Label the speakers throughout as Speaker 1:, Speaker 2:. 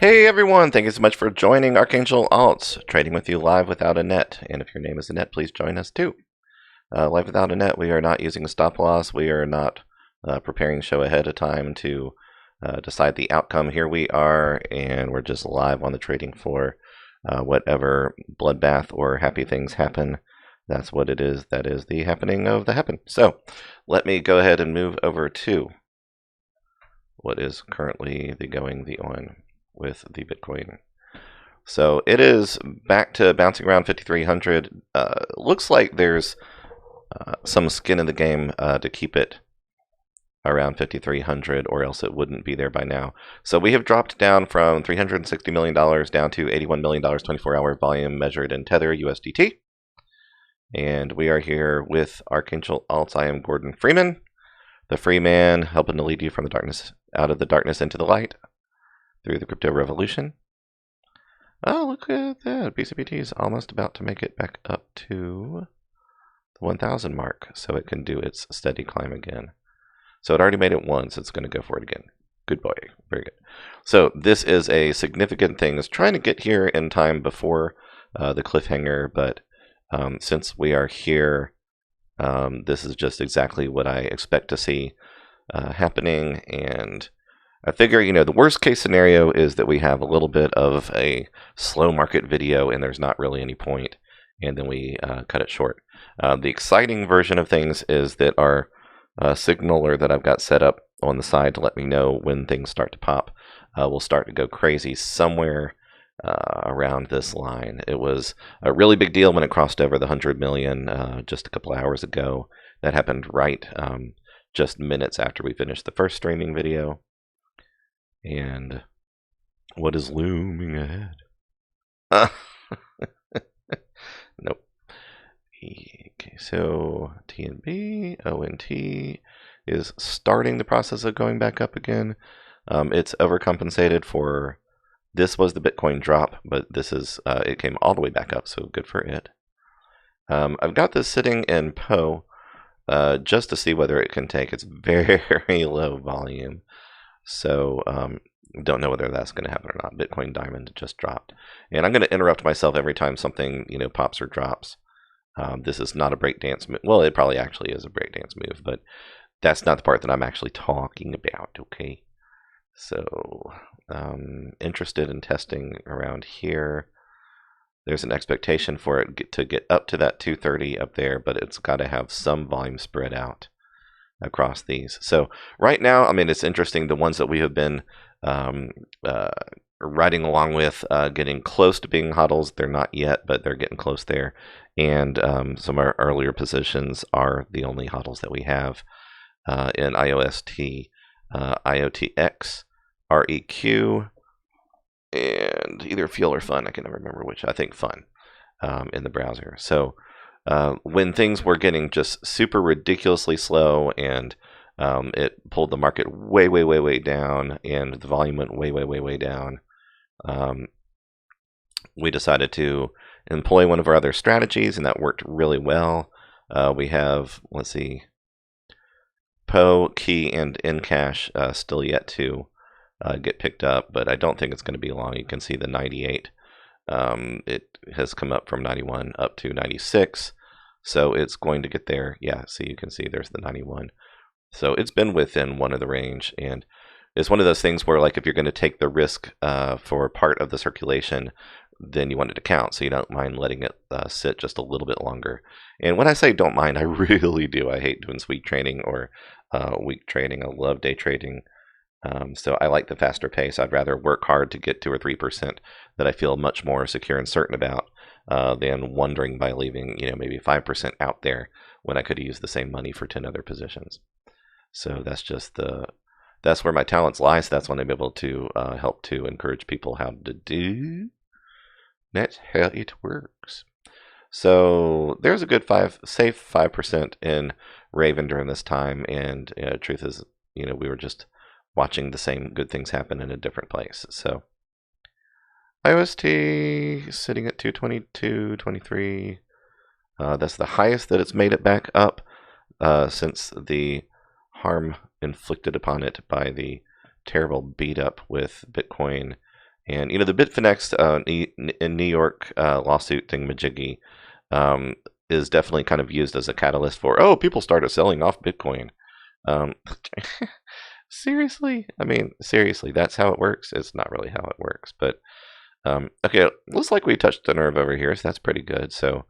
Speaker 1: Hey everyone, thank you so much for joining Archangel Alts, trading with you live without a net. And if your name is Annette, please join us too. Live without a net, we are not using a stop loss. We are not preparing the show ahead of time to decide the outcome. Here we are, and we're just live on the trading floor. Whatever bloodbath or happy things happen, that's what it is. That is the happening of the happen. So let me go ahead and move over to what is currently the on with the Bitcoin. So it is back to bouncing around 5,300. Looks like there's some skin in the game to keep it around 5,300, or else it wouldn't be there by now. So we have dropped down from $360 million down to $81 million 24-hour volume measured in Tether USDT. And we are here with Archangel Alts. I am Gordon Freeman, the free man, helping to lead you from the darkness, out of the darkness into the light, through the crypto revolution. Oh, look at that. BCBT is almost about to make it back up to the 1,000 mark, so it can do its steady climb again. So it already made it once. It's going to go for it again. Good boy. Very good. So this is a significant thing. It's trying to get here in time before the cliffhanger, but since we are here, this is just exactly what I expect to see happening. And I figure, the worst case scenario is that we have a little bit of a slow market video and there's not really any point, and then we cut it short. The exciting version of things is that our signaler that I've got set up on the side to let me know when things start to pop will start to go crazy somewhere around this line. It was a really big deal when it crossed over the 100 million just a couple hours ago. That happened right just minutes after we finished the first streaming video. And what is looming ahead? Nope. Okay, so TNB, ONT is starting the process of going back up again. It's overcompensated for, this was the Bitcoin drop, but this is, it came all the way back up, so good for it. I've got this sitting in PO just to see whether it can take. It's very low volume. So don't know whether that's going to happen or not. Bitcoin Diamond just dropped. And I'm going to interrupt myself every time something, pops or drops. This is not a breakdance move. Well, it probably actually is a breakdance move, but that's not the part that I'm actually talking about, okay? So interested in testing around here. There's an expectation for it to get up to that 230 up there, but it's got to have some volume spread out across these. So right now, it's interesting. The ones that we have been riding along with, getting close to being HODLs. They're not yet, but they're getting close there. And some of our earlier positions are the only HODLs that we have in IOST, IOTX, REQ, and either Fuel or Fun. I can never remember which. I think Fun in the browser. So when things were getting just super ridiculously slow and it pulled the market way down and the volume went way down, we decided to employ one of our other strategies, and that worked really well. We have, let's see, PO, Key, and Encash still yet to get picked up, but I don't think it's going to be long. You can see the 98. It has come up from 91 up to 96, so it's going to get there. Yeah, so you can see there's the 91. So it's been within one of the range, and it's one of those things where, like, if you're going to take the risk for part of the circulation, then you want it to count, so you don't mind letting it sit just a little bit longer. And when I say don't mind, I really do. I hate doing sweep trading or week trading. I love day trading. So I like the faster pace. I'd rather work hard to get 2 or 3% that I feel much more secure and certain about than wondering by leaving, maybe 5% out there when I could use the same money for 10 other positions. So that's just that's where my talents lie. So that's when I'm able to help to encourage people how to do. That's how it works. So there's a good safe 5% in Raven during this time, and truth is, we were just watching the same good things happen in a different place. So IOST sitting at 222, 23. That's the highest that it's made it back up since the harm inflicted upon it by the terrible beat up with Bitcoin And the Bitfinex in New York lawsuit thingamajiggy is definitely kind of used as a catalyst for, oh, people started selling off Bitcoin. Seriously? I mean, seriously, that's how it works? It's not really how it works. But, okay, looks like we touched the nerve over here, so that's pretty good. So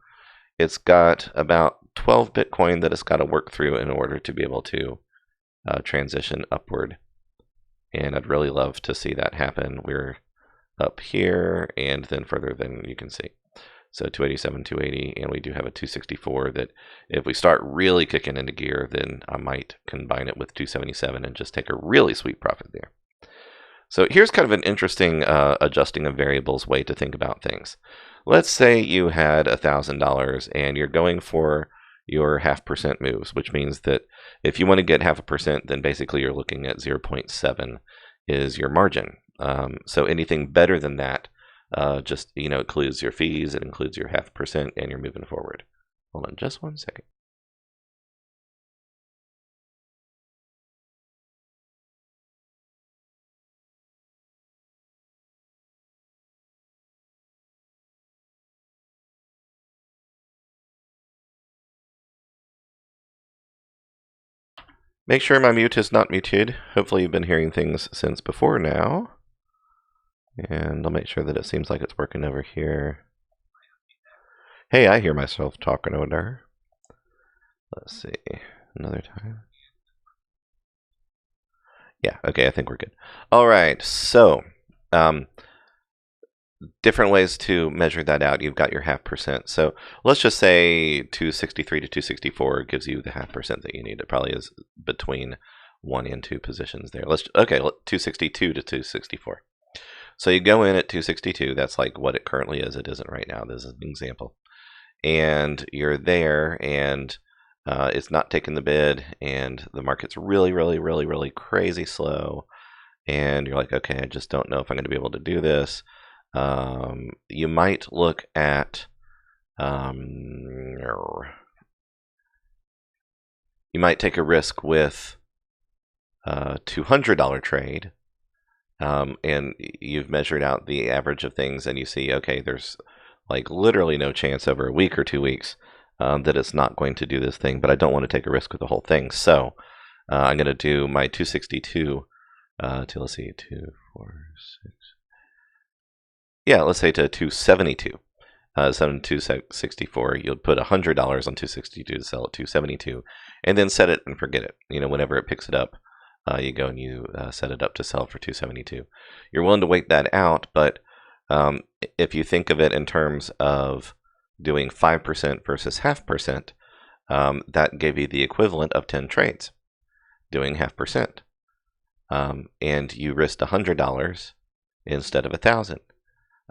Speaker 1: it's got about 12 Bitcoin that it's got to work through in order to be able to transition upward. And I'd really love to see that happen. We're up here and then further than you can see. So 287, 280, and we do have a 264 that if we start really kicking into gear, then I might combine it with 277 and just take a really sweet profit there. So here's kind of an interesting adjusting of variables way to think about things. Let's say you had $1,000 and you're going for your 0.5% moves, which means that if you want to get 0.5%, then basically you're looking at 0.7 is your margin. So anything better than that just includes your fees, it includes your 0.5%, and you're moving forward. Hold on just 1 second. Make sure my mute is not muted. Hopefully you've been hearing things since before now. And I'll make sure that it seems like it's working over here. Hey, I hear myself talking over there. Let's see. Another time. Yeah, okay, I think we're good. All right, so different ways to measure that out. You've got your 0.5%. So let's just say 263 to 264 gives you the 0.5% that you need. It probably is between 1 and 2 positions there. Okay, 262 to 264. So you go in at 262. That's like what it currently is. It isn't right now. This is an example. And you're there, and it's not taking the bid, and the market's really, really, really, really crazy slow. And you're like, okay, I just don't know if I'm going to be able to do this. You might look at you might take a risk with a $200 trade, and you've measured out the average of things, and you see, okay, there's like literally no chance over a week or 2 weeks that it's not going to do this thing, but I don't want to take a risk with the whole thing. So I'm going to do my 262 to, let's see, 2, 4, 6. Yeah, let's say to 272. So in 264, you'll put $100 on 262 to sell at 272, and then set it and forget it. Whenever it picks it up, you go and you set it up to sell for 272. You're willing to wait that out, but if you think of it in terms of doing 5% versus 0.5%, that gave you the equivalent of 10 trades doing 0.5%. And you risked $100 instead of 1,000.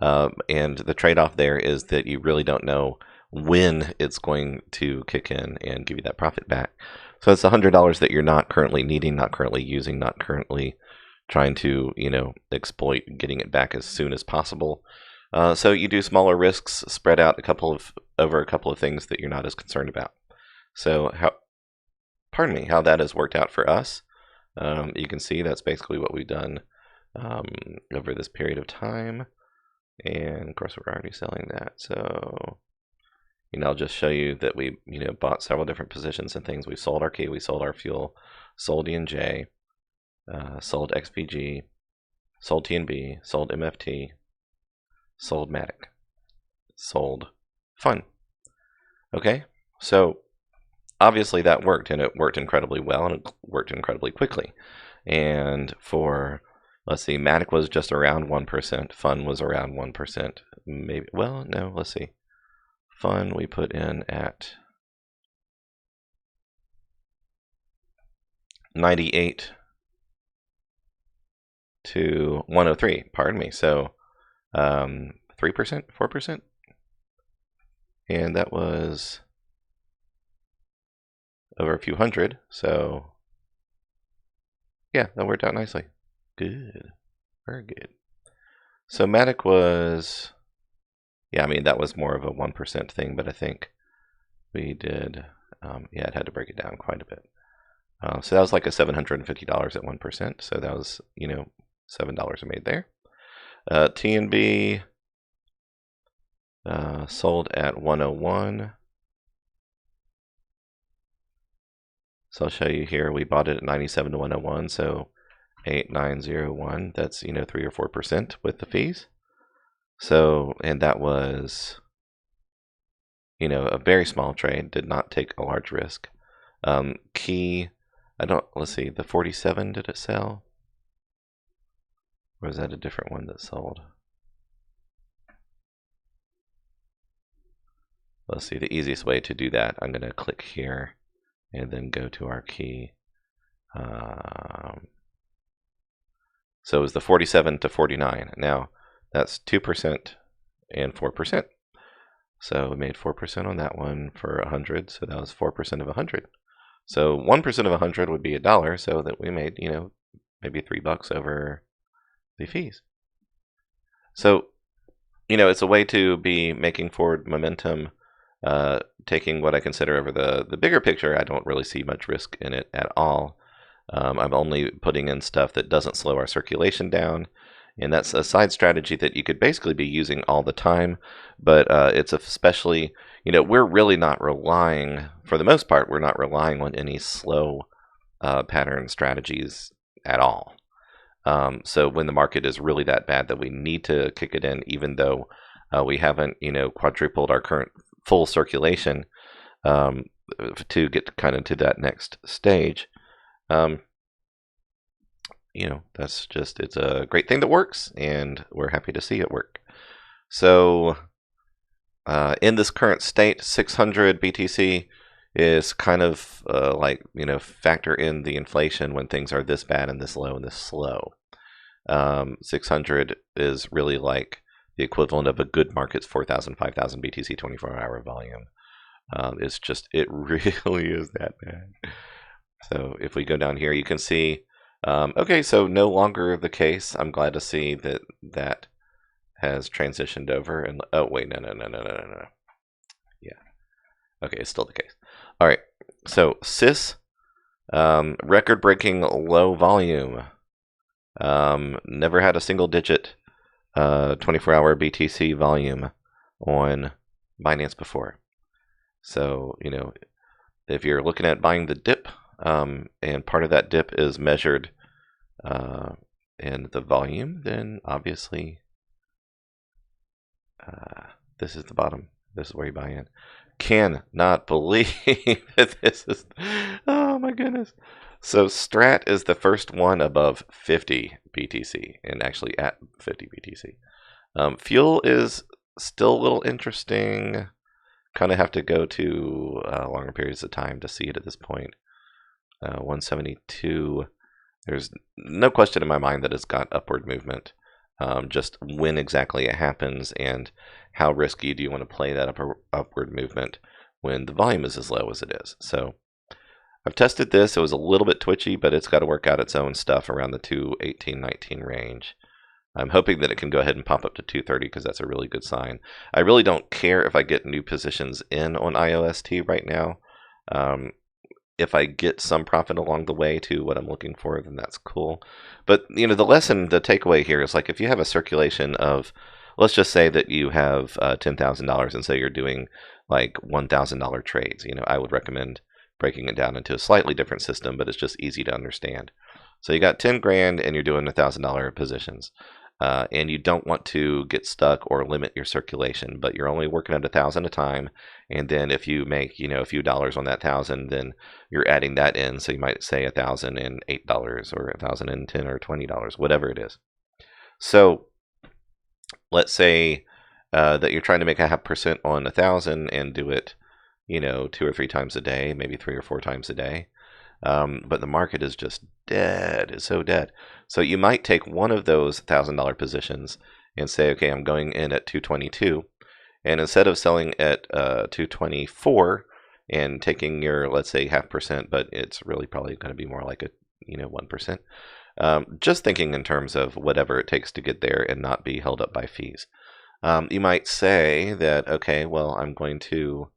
Speaker 1: And the trade-off there is that you really don't know when it's going to kick in and give you that profit back. So it's $100 that you're not currently needing, not currently using, not currently trying to, exploit getting it back as soon as possible. So you do smaller risks spread out over a couple of things that you're not as concerned about. So how that has worked out for us. You can see that's basically what we've done over this period of time. And of course we're already selling that. So, I'll just show you that we, bought several different positions and things. We sold our key, we sold our fuel, sold DNJ, sold XPG, sold TNB, sold MFT, sold Matic, sold Fun. Okay, so obviously that worked, and it worked incredibly well, and it worked incredibly quickly. And for, let's see, Matic was just around 1%, Fun was around 1%, maybe, well, no, let's see. Fun we put in at 98 to 103, pardon me, so 3%, 4%, and that was over a few hundred, so yeah, that worked out nicely. Good, very good. So Matic was, yeah, I mean, that was more of a 1% thing, but I think we did, yeah, it had to break it down quite a bit. So that was like a $750 at 1%, so that was, $7 I made there. TNB sold at 101. So I'll show you here. We bought it at 97 to 101, so 8901. That's 3 or 4% with the fees. So, and that was a very small trade. Did not take a large risk. Key, let's see, the 47, did it sell? Or was that a different one that sold? Let's see, the easiest way to do that, I'm going to click here and then go to our key. So it was the 47 to 49. Now, that's 2% and 4%. So we made 4% on that one for 100, so that was 4% of 100. So 1% of 100 would be $1, so that we made, maybe $3 over the fees. So, it's a way to be making forward momentum, taking what I consider over the bigger picture. I don't really see much risk in it at all. I'm only putting in stuff that doesn't slow our circulation down. And that's a side strategy that you could basically be using all the time. But it's especially, we're really not relying, for the most part, we're not relying on any slow pattern strategies at all. So when the market is really that bad that we need to kick it in, even though we haven't, quadrupled our current full circulation to get kind of to that next stage, that's just, it's a great thing that works, and we're happy to see it work. So in this current state, 600 BTC is kind of factor in the inflation when things are this bad and this low and this slow. 600 is really like the equivalent of a good market's 4,000, 5,000 BTC 24-hour volume. It's just, it really is that bad. So if we go down here, you can see, okay, so no longer the case. I'm glad to see that that has transitioned over. And oh wait, no. Yeah, okay, it's still the case. All right, so CIS, record-breaking low volume. Never had a single-digit 24-hour BTC volume on Binance before. So if you're looking at buying the dip, and part of that dip is measured in the volume, then obviously this is the bottom. This is where you buy in. Cannot believe that this is, oh my goodness. So Strat is the first one above 50 BTC, and actually at 50 BTC. Fuel is still a little interesting. Kind of have to go to longer periods of time to see it at this point. 172, there's no question in my mind that it's got upward movement. Just when exactly it happens and how risky do you want to play that upward movement when the volume is as low as it is. So I've tested this. It was a little bit twitchy, but it's got to work out its own stuff around the 218, 19 range. I'm hoping that it can go ahead and pop up to 230 because that's a really good sign. I really don't care if I get new positions in on IOST right now. If I get some profit along the way to what I'm looking for, then that's cool. But, the lesson, the takeaway here is like if you have a circulation of, let's just say that you have $10,000 and say you're doing like $1,000 trades, I would recommend breaking it down into a slightly different system, but it's just easy to understand. So you got 10 grand and you're doing $1,000 positions. And you don't want to get stuck or limit your circulation, but you're only working at 1,000 a time. And then if you make, a few dollars on that 1,000, then you're adding that in. So you might say $1,008 or $1,010 or $20, whatever it is. So let's say that you're trying to make 0.5% on 1,000 and do it, 2 or 3 times a day, maybe 3 or 4 times a day. But the market is just dead. It's so dead. So you might take one of those $1,000 positions and say, okay, I'm going in at 222. And instead of selling at 224 and taking your, let's say, 0.5%, but it's really probably going to be more like a 1%. Just thinking in terms of whatever it takes to get there and not be held up by fees. You might say that, okay, well, I'm going to,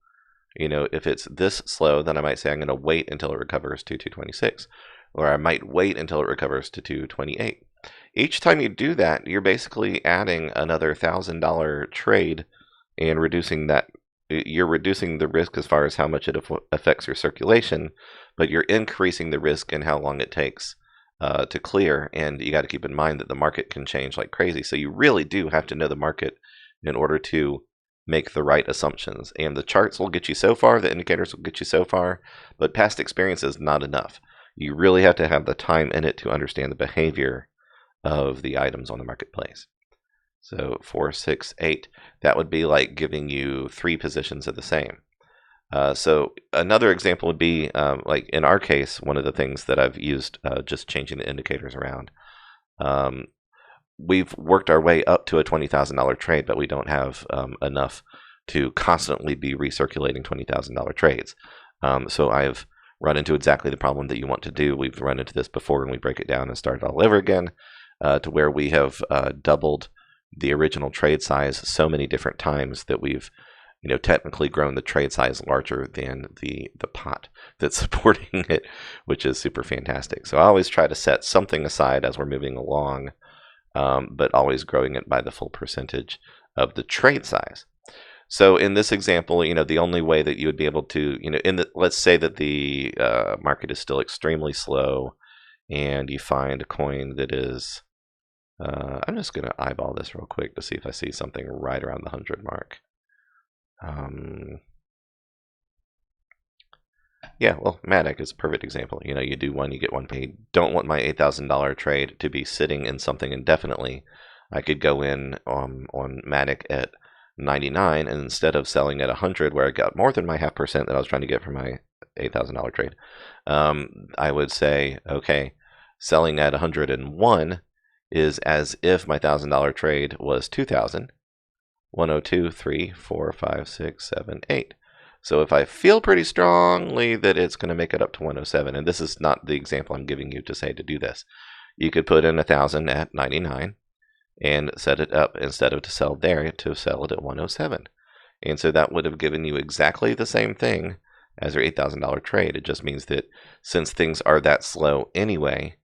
Speaker 1: if it's this slow, then I might say I'm going to wait until it recovers to 226. Or I might wait until it recovers to 228. Each time you do that, you're basically adding another $1,000 trade and reducing that. You're reducing the risk as far as how much it affects your circulation, but you're increasing the risk in how long it takes to clear. And you got to keep in mind that the market can change like crazy. So you really do have to know the market in order to make the right assumptions. And the charts will get you so far, the indicators will get you so far, but past experience is not enough. You really have to have the time in it to understand the behavior of the items on the marketplace. So 4, 6, 8, that would be like giving you 3 positions of the same. So another example would be, like in our case, one of the things that I've used, just changing the indicators around. We've worked our way up to a $20,000 trade, but we don't have enough to constantly be recirculating $20,000 trades. So I've run into exactly the problem that you want to do. We've run into this before, and we break it down and start all over again, to where we have doubled the original trade size so many different times that we've, technically grown the trade size larger than the pot that's supporting it, which is super fantastic. So I always try to set something aside as we're moving along, but always growing it by the full percentage of the trade size. So in this example, the only way that you would be able to, let's say that the market is still extremely slow, and you find a coin that is, I'm just going to eyeball this real quick to see if I see something right around the 100 mark. Yeah, well, Matic is a perfect example. You do one, you get one paid. Don't want my $8,000 trade to be sitting in something indefinitely. I could go in on Matic at 99, and instead of selling at 100, where I got more than my 0.5% that I was trying to get for my $8,000 trade, I would say, okay, selling at 101 is as if my $1,000 trade was 2,000. 102, 3, 4, 5, 6, 7, 8. So if I feel pretty strongly that it's going to make it up to 107, and this is not the example I'm giving you to say to do this, you could put in 1,000 at 99 and set it up, instead of to sell there, to sell it at 107. And so that would have given you exactly the same thing as your $8,000 trade. It just means that since things are that slow anyway,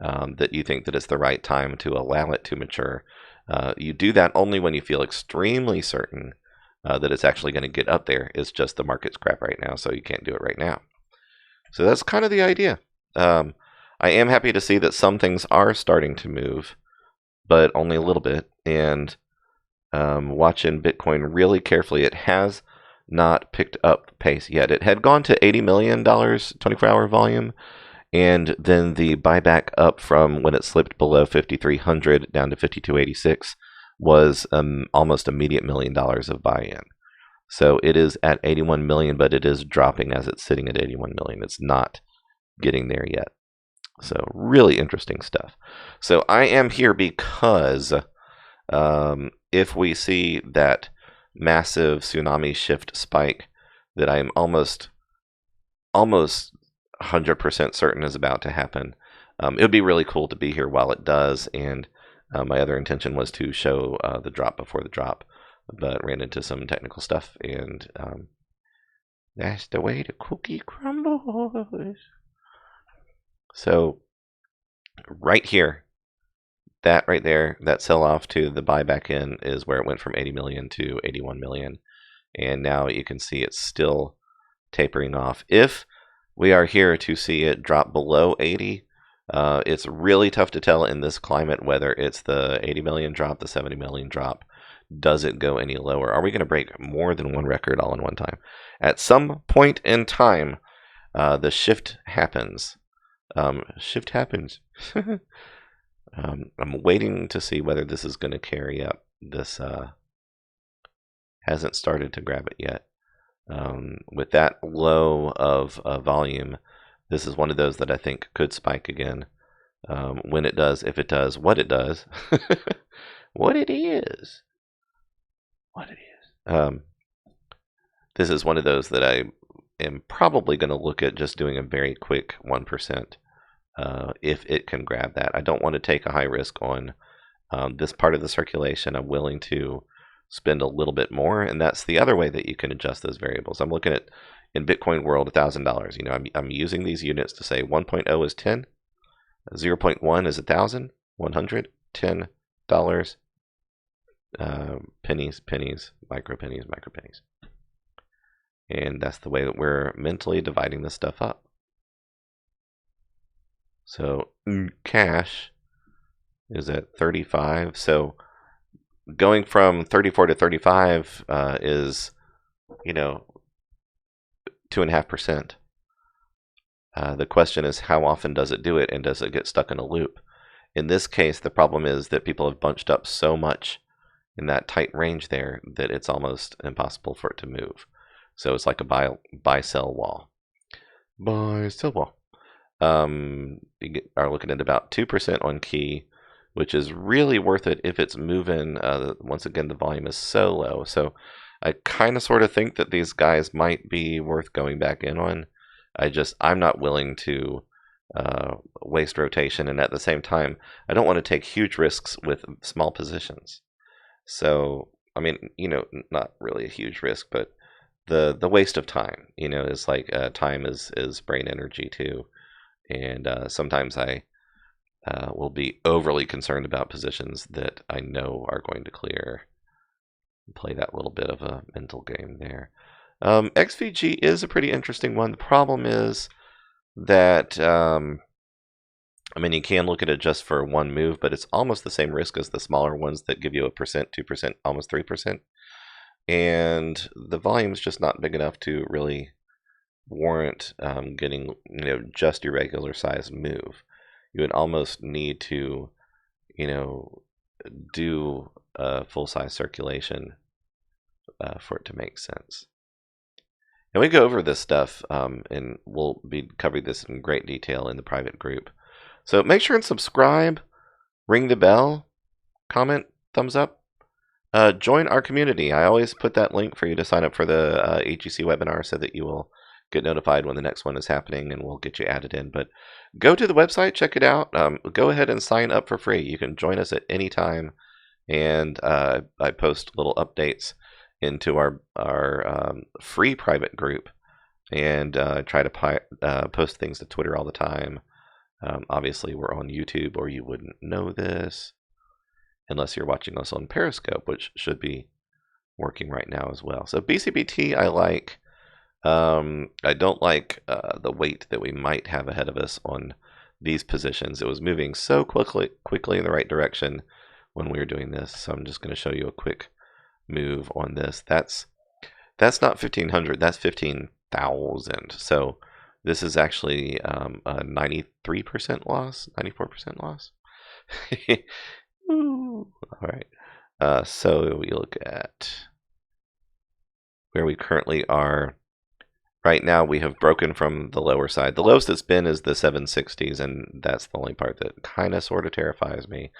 Speaker 1: that you think that it's the right time to allow it to mature. You do that only when you feel extremely certain that it's actually going to get up there. It's just the market's crap right now, so you can't do it right now. So that's kind of the idea. I am happy to see that some things are starting to move, but only a little bit. And watching Bitcoin really carefully, it has not picked up pace yet. It had gone to $80 million 24-hour volume, and then the buyback up from when it slipped below 5,300 down to 5,286 was almost immediate $1 million of buy-in. So it is at 81 million, but it is dropping as it's sitting at 81 million. It's not getting there yet. So really interesting stuff. So I am here because if we see that massive tsunami shift spike that I am almost 100% certain is about to happen, it would be really cool to be here while it does. And my other intention was to show the drop before the drop, but ran into some technical stuff, and that's the way the cookie crumbles. So right here, that right there, that sell-off to the buyback in is where it went from 80 million to 81 million. And now you can see it's still tapering off. If we are here to see it drop below 80, it's really tough to tell in this climate whether it's the 80 million drop, the 70 million drop. Does it go any lower? Are we going to break more than one record all in one time? At some point in time, the shift happens. I'm waiting to see whether this is going to carry up. This hasn't started to grab it yet. With that low of volume, this is one of those that I think could spike again. When it does, if it does, what it does, what it is. This is one of those that I am probably going to look at just doing a very quick 1%. If it can grab that. I don't want to take a high risk on this part of the circulation. I'm willing to spend a little bit more, and that's the other way that you can adjust those variables. I'm looking at, in Bitcoin world, $1,000. You know, I'm using these units to say 1.0 is 10, 0.1 is 1,000, $110, pennies, pennies, micro pennies, micro pennies. And that's the way that we're mentally dividing this stuff up. So cash is at 35. So going from 34 to 35 is, 2.5%. The question is, how often does it do it, and does it get stuck in a loop? In this case, the problem is that people have bunched up so much in that tight range there that it's almost impossible for it to move. So it's like a buy-sell wall. Buy-sell wall. You are looking at about 2% on key, which is really worth it if it's moving. Once again, the volume is so low. So I kind of sort of think that these guys might be worth going back in on. I'm not willing to waste rotation, and at the same time, I don't want to take huge risks with small positions. So, I mean, not really a huge risk, but the waste of time, is like time is brain energy too. And sometimes I will be overly concerned about positions that I know are going to clear. Play that little bit of a mental game there. XVG is a pretty interesting one. The problem is that, you can look at it just for one move, but it's almost the same risk as the smaller ones that give you 1%, 2%, almost 3%. And the volume is just not big enough to really warrant getting just your regular size move. You would almost need to do a full size circulation for it to make sense. And we go over this stuff, and we'll be covering this in great detail in the private group. So make sure and subscribe, ring the bell, comment, thumbs up. Join our community. I always put that link for you to sign up for the HEC webinar so that you will get notified when the next one is happening, and we'll get you added in. But go to the website, check it out. Go ahead and sign up for free. You can join us at any time, and I post little updates into our free private group, and try to post things to Twitter all the time. Obviously, we're on YouTube, or you wouldn't know this unless you're watching us on Periscope, which should be working right now as well. So BCBT, I like. I don't like the weight that we might have ahead of us on these positions. It was moving so quickly in the right direction when we were doing this. So I'm just going to show you a quick move on this. That's not 1,500. That's 15,000. So this is actually a 93% loss, 94% loss. All right. So we look at where we currently are. Right now, we have broken from the lower side. The lowest it's been is the 760s, and that's the only part that kind of sort of terrifies me.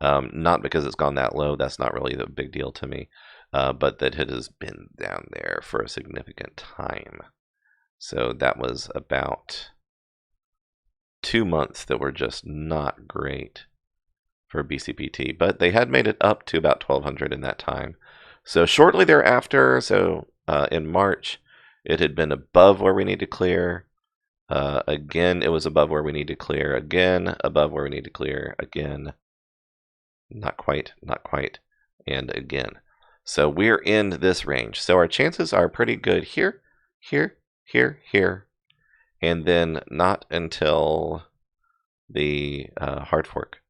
Speaker 1: Not because it's gone that low. That's not really the big deal to me. But that it has been down there for a significant time. So that was about 2 months that were just not great for BCPT. But they had made it up to about 1,200 in that time. So shortly thereafter, in March, it had been above where we need to clear. Again, it was above where we need to clear. Again, above where we need to clear. Again, not quite, and again. So we're in this range. So our chances are pretty good here, here, here, here. And then not until the hard fork,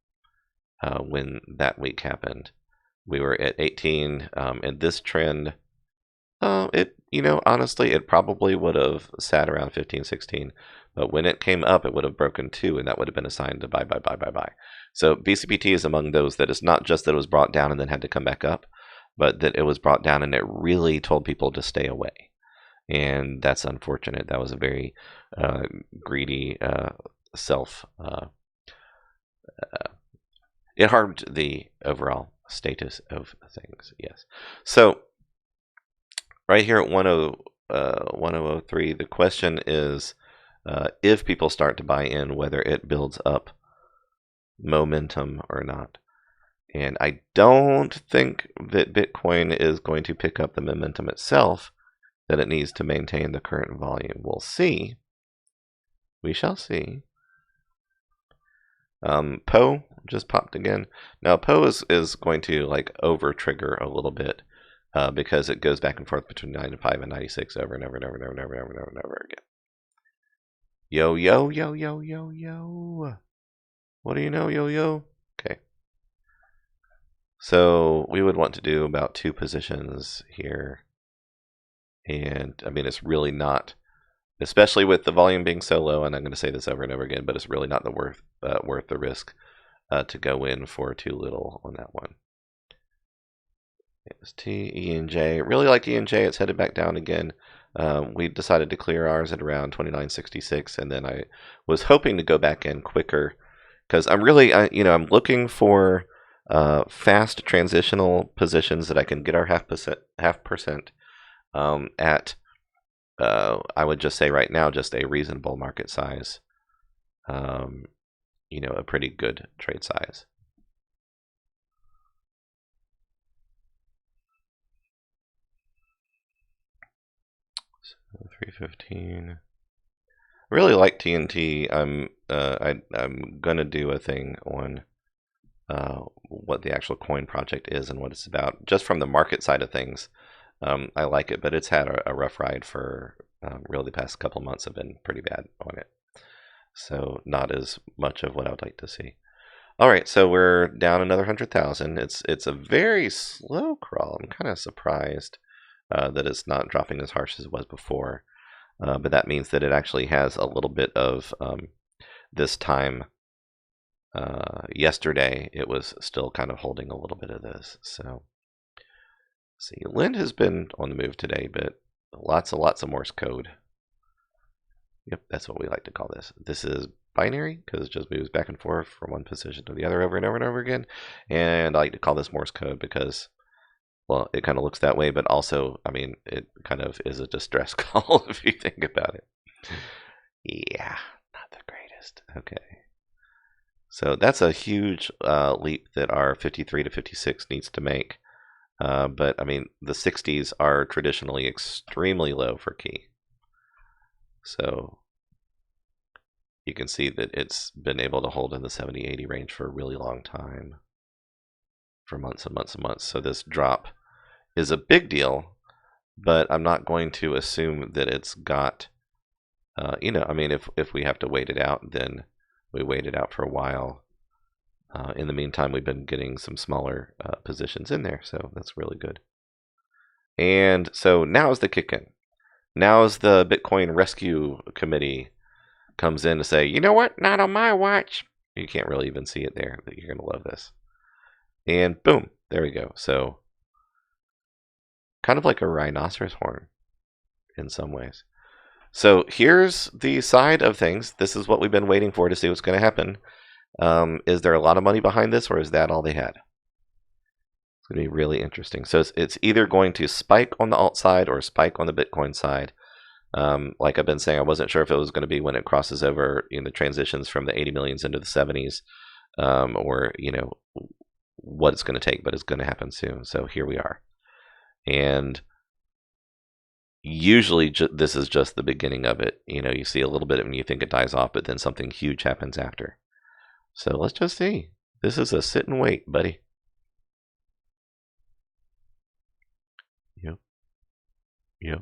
Speaker 1: when that week happened. We were at 18, and this trend, honestly, it probably would have sat around 15, 16. But when it came up, it would have broken 2, and that would have been a sign to buy. So BCPT is among those that it's not just that it was brought down and then had to come back up, but that it was brought down and it really told people to stay away. And that's unfortunate. That was a very greedy self. It harmed the overall status of things, yes. So right here at 1003, the question is if people start to buy in, whether it builds up momentum or not. And I don't think that Bitcoin is going to pick up the momentum itself that it needs to maintain the current volume. We'll see. We shall see. Poe just popped again. Now Poe is going to like over trigger a little bit because it goes back and forth between 95 and 96 over and over and over and over and over and over and over, and over again. Yo, yo, yo, yo, yo, yo. What do you know, yo, yo? Okay. So we would want to do about 2 positions here. And I mean, it's really not, especially with the volume being so low, and I'm going to say this over and over again, but it's really not worth the risk to go in for too little on that one. It's T, E, and J. Really like E and J. It's headed back down again. We decided to clear ours at around 29.66, and then I was hoping to go back in quicker because I'm really, I'm looking for fast transitional positions that I can get our half percent at. I would just say right now, just a reasonable market size. A pretty good trade size. So 315. I really like TNT. I'm gonna do a thing on what the actual coin project is and what it's about. Just from the market side of things, I like it, but it's had a rough ride for really the past couple months. Have been pretty bad on it, so not as much of what I would like to see. All right, so we're down another 100,000. It's a very slow crawl. I'm kind of surprised that it's not dropping as harsh as it was before, but that means that it actually has a little bit of this time. Yesterday, it was still kind of holding a little bit of this. So, see, Lind has been on the move today, but lots of Morse code. Yep, that's what we like to call this. This is binary because it just moves back and forth from one position to the other over and over and over again. And I like to call this Morse code because, well, it kind of looks that way, but also, I mean, it kind of is a distress call if you think about it. Yeah, not the greatest. Okay. So that's a huge leap that our 53 to 56 needs to make. But I mean, the 60s are traditionally extremely low for key. So you can see that it's been able to hold in the 70-80 range for a really long time, for months and months and months. So this drop is a big deal, but I'm not going to assume that it's got, I mean, if we have to wait it out, then we wait it out for a while. In the meantime, we've been getting some smaller positions in there, so that's really good. And so now is the kick in. Now is the Bitcoin Rescue Committee comes in to say, you know what, not on my watch. You can't really even see it there, but you're going to love this. And boom, there we go. So kind of like a rhinoceros horn in some ways. So here's the side of things. This is what we've been waiting for to see what's going to happen. Is there a lot of money behind this, or is that all they had? It's going to be really interesting. So it's either going to spike on the alt side or spike on the Bitcoin side. Like I've been saying, I wasn't sure if it was going to be when it crosses over in the transitions from the 80 millions into the 70s, or what it's going to take, but it's going to happen soon. So here we are. And usually this is just the beginning of it. You see a little bit when you think it dies off, but then something huge happens after. So let's just see. This is a sit and wait, buddy. Yep. Yep.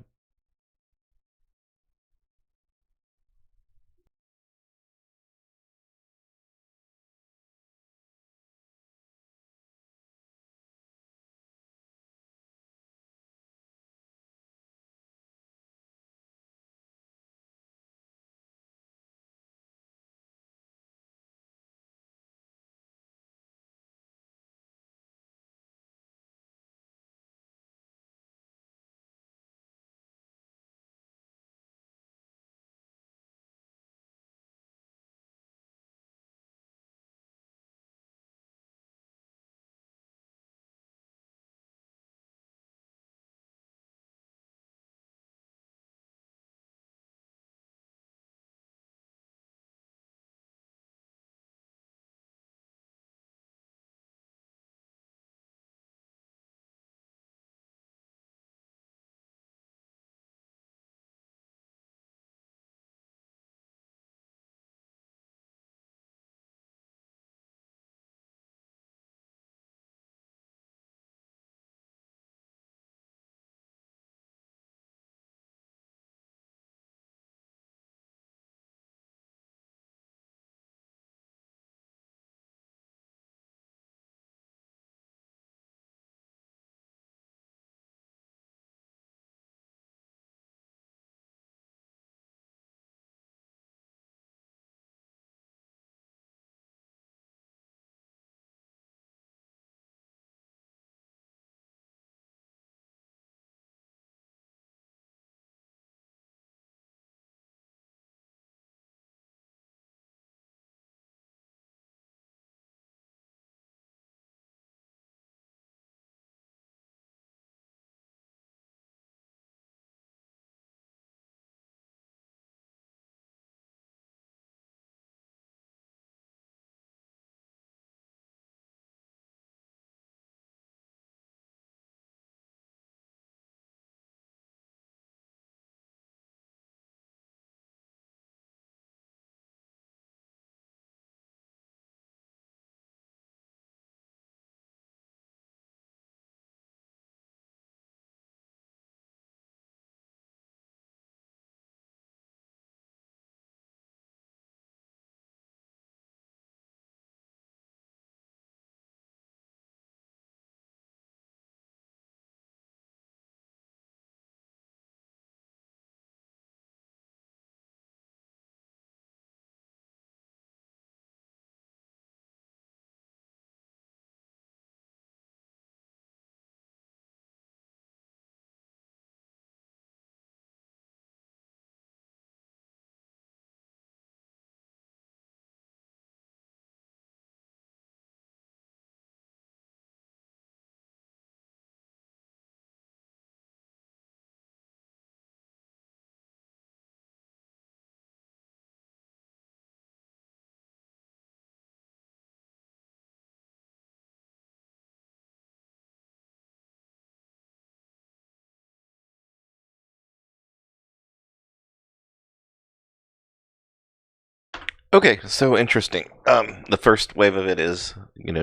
Speaker 1: Okay, so interesting. The first wave of it is,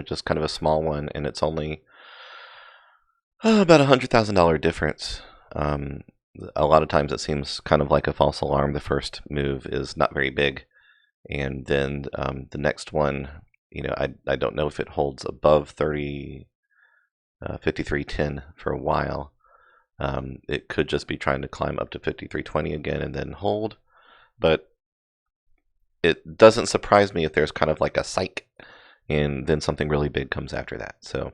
Speaker 1: just kind of a small one, and it's only about $100,000 difference. A lot of times it seems kind of like a false alarm. The first move is not very big, and then the next one, I don't know if it holds above 53.10 for a while. It could just be trying to climb up to 53.20 again and then hold, but it doesn't surprise me if there's kind of like a psych, and then something really big comes after that. So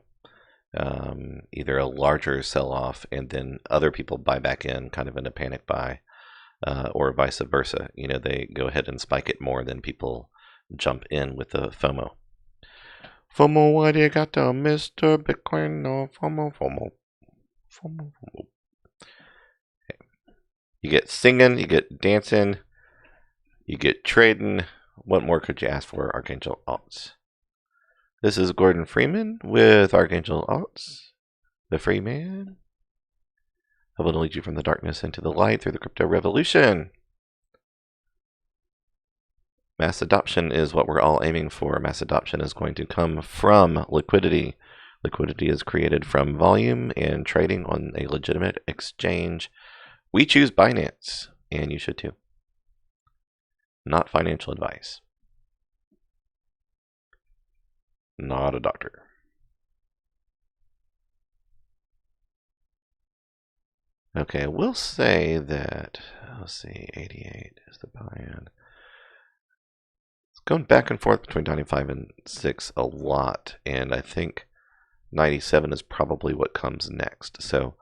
Speaker 1: either a larger sell-off and then other people buy back in kind of in a panic buy, or vice versa. They go ahead and spike it more than people jump in with the FOMO. FOMO, what you got to Mr. Bitcoin? No, FOMO, FOMO. FOMO, FOMO. Okay. You get singing, you get dancing, you get trading. What more could you ask for, Archangel Alts? This is Gordon Freeman with Archangel Alts, the free man. I'm going to lead you from the darkness into the light through the crypto revolution. Mass adoption is what we're all aiming for. Mass adoption is going to come from liquidity. Liquidity is created from volume and trading on a legitimate exchange. We choose Binance, and you should too. Not financial advice. Not a doctor. Okay, we'll say that, let's see, 88 is the buy-in. It's going back and forth between 95 and 6 a lot, and I think 97 is probably what comes next. So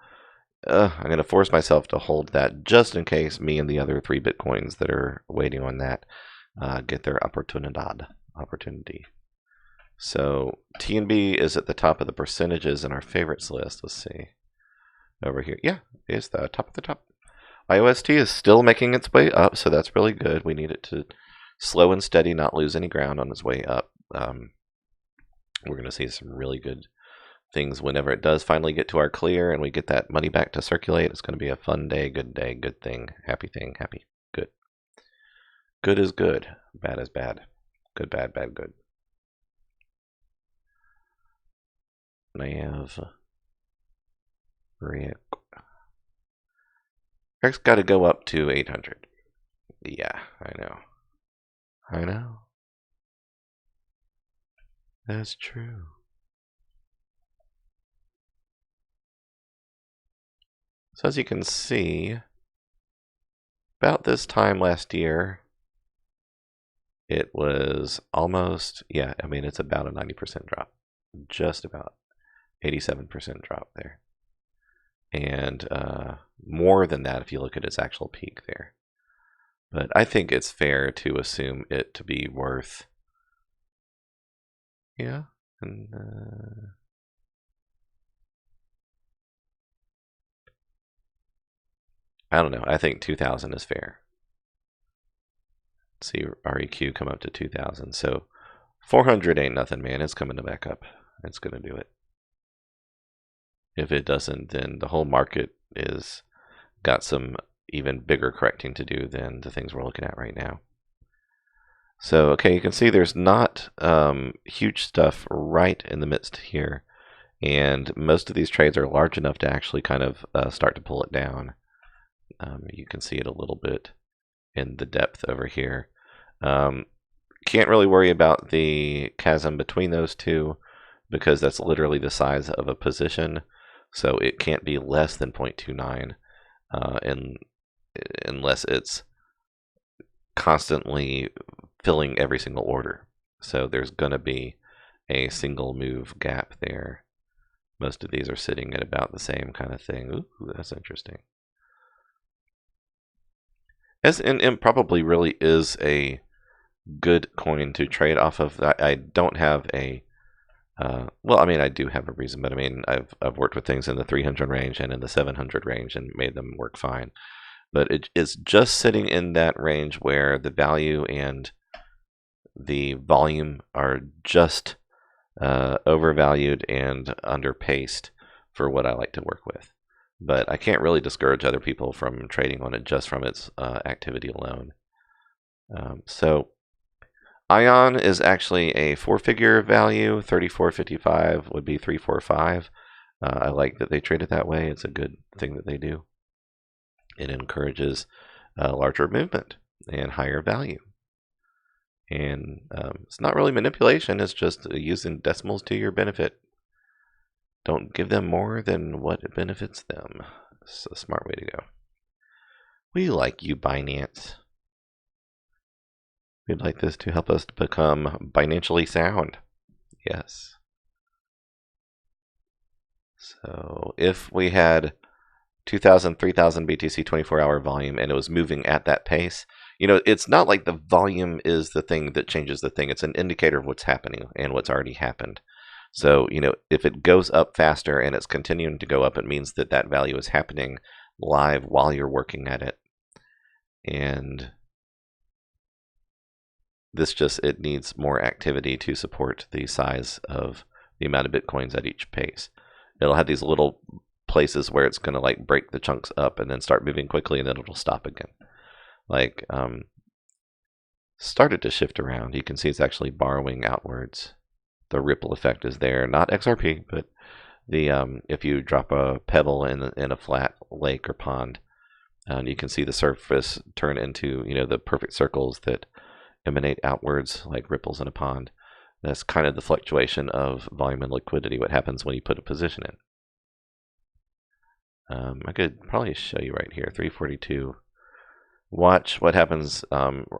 Speaker 1: I'm going to force myself to hold that just in case me and the other 3 Bitcoins that are waiting on that get their opportunity. So TNB is at the top of the percentages in our favorites list. Let's see. Over here. Yeah, it's the top of the top. IOST is still making its way up, so that's really good. We need it to slow and steady, not lose any ground on its way up. We're going to see some really good things whenever it does finally get to our clear and we get that money back to circulate. It's going to be a fun day, good thing, happy, good. Good is good, bad is bad. Good, bad, good. Nav. Eric's got to go up to 800. Yeah, I know. That's true. So as you can see, about this time last year, it was almost, it's about a 90% drop. Just about 87% drop there. And more than that if you look at its actual peak there. But I think it's fair to assume it to be worth, and I don't know. I think 2,000 is fair. Let's see REQ come up to 2,000. So 400 ain't nothing, man. It's coming back up. It's going to do it. If it doesn't, then the whole market is got some even bigger correcting to do than the things we're looking at right now. So, okay, you can see there's not huge stuff right in the midst here. And most of these trades are large enough to actually kind of start to pull it down. You can see it a little bit in the depth over here. Can't really worry about the chasm between those two because that's literally the size of a position. So it can't be less than 0.29 unless it's constantly filling every single order. So there's going to be a single move gap there. Most of these are sitting at about the same kind of thing. Ooh, that's interesting. SNM probably really is a good coin to trade off of. I don't have a I do have a reason, but I've worked with things in the 300 range and in the 700 range and made them work fine. But it is just sitting in that range where the value and the volume are just overvalued and underpaced for what I like to work with. But I can't really discourage other people from trading on it just from its activity alone. So Ion is actually a 4-figure value. 34.55 would be 345. I like that they trade it that way. It's a good thing that they do. It encourages larger movement and higher value. And it's not really manipulation. It's just using decimals to your benefit. Don't give them more than what benefits them. It's a smart way to go. We like you, Binance. We'd like this to help us to become financially sound. Yes. So if we had 2,000, 3,000 BTC 24-hour volume and it was moving at that pace, it's not like the volume is the thing that changes the thing. It's an indicator of what's happening and what's already happened. So, if it goes up faster and it's continuing to go up, it means that that value is happening live while you're working at it. And it needs more activity to support the size of the amount of Bitcoins at each pace. It'll have these little places where it's going to like break the chunks up and then start moving quickly, and then it'll stop again. Like, started to shift around. You can see it's actually borrowing outwards. The ripple effect is there, not XRP, but the if you drop a pebble in a flat lake or pond, you can see the surface turn into the perfect circles that emanate outwards like ripples in a pond. That's kind of the fluctuation of volume and liquidity, what happens when you put a position in. I could probably show you right here, 342. Watch what happens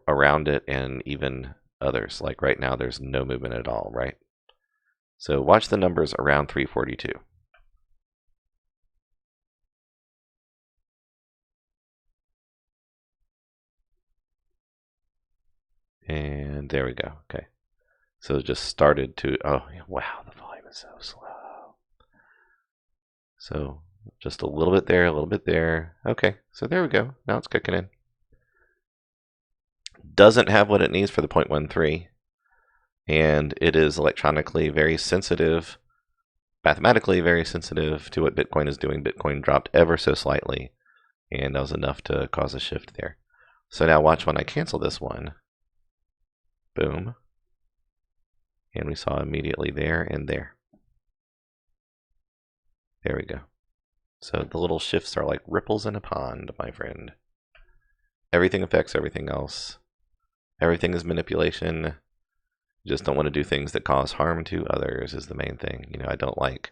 Speaker 1: around it and even others. Like right now, there's no movement at all, right? So watch the numbers around 342. And there we go. Okay. So it just started to, oh, wow, the volume is so slow. So just a little bit there, a little bit there. Okay, so there we go. Now it's kicking in. Doesn't have what it needs for the 0.13. And it is electronically very sensitive, mathematically very sensitive to what Bitcoin is doing. Bitcoin dropped ever so slightly, and that was enough to cause a shift there. So now watch when I cancel this one. Boom. And we saw immediately there and there. There we go. So the little shifts are like ripples in a pond, my friend. Everything affects everything else. Everything is manipulation. You just don't want to do things that cause harm to others is the main thing. I don't like,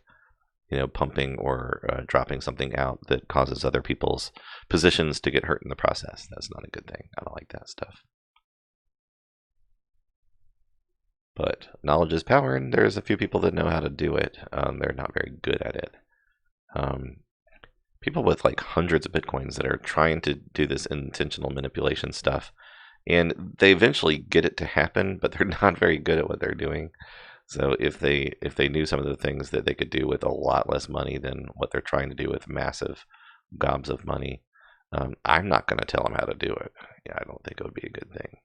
Speaker 1: pumping or dropping something out that causes other people's positions to get hurt in the process. That's not a good thing. I don't like that stuff. But knowledge is power, and there's a few people that know how to do it. They're not very good at it. People with like hundreds of Bitcoins that are trying to do this intentional manipulation stuff, and they eventually get it to happen, but they're not very good at what they're doing. So if they knew some of the things that they could do with a lot less money than what they're trying to do with massive gobs of money, I'm not going to tell them how to do it. Yeah, I don't think it would be a good thing.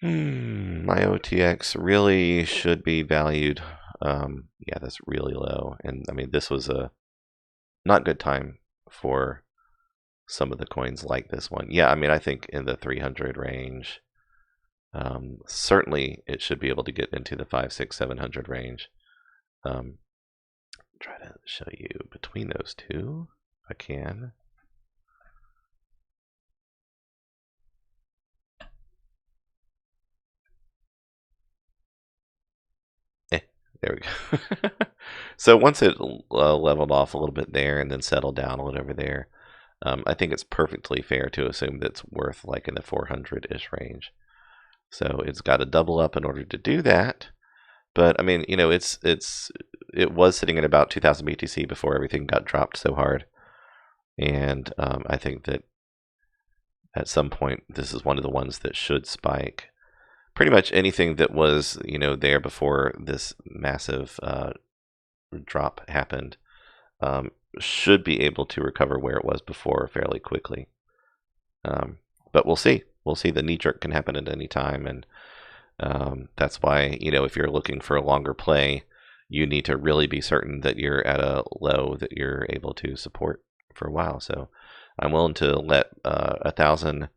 Speaker 1: My OTX really should be valued. Yeah, that's really low. And I mean, this was a not good time for some of the coins like this one. Yeah, I mean, I think in the 300 range, certainly it should be able to get into the 500, 600, 700 range. Try to show you between those two, if I can. There we go. So once it leveled off a little bit there and then settled down a little over there, I think it's perfectly fair to assume that it's worth like in the 400-ish range. So it's got to double up in order to do that. But I mean, it was sitting at about 2,000 BTC before everything got dropped so hard. And I think that at some point, this is one of the ones that should spike. Pretty much anything that was, there before this massive drop happened should be able to recover where it was before fairly quickly. But we'll see. We'll see. The knee jerk can happen at any time, and That's why, if you're looking for a longer play, you need to really be certain that you're at a low that you're able to support for a while. So I'm willing to let 1,000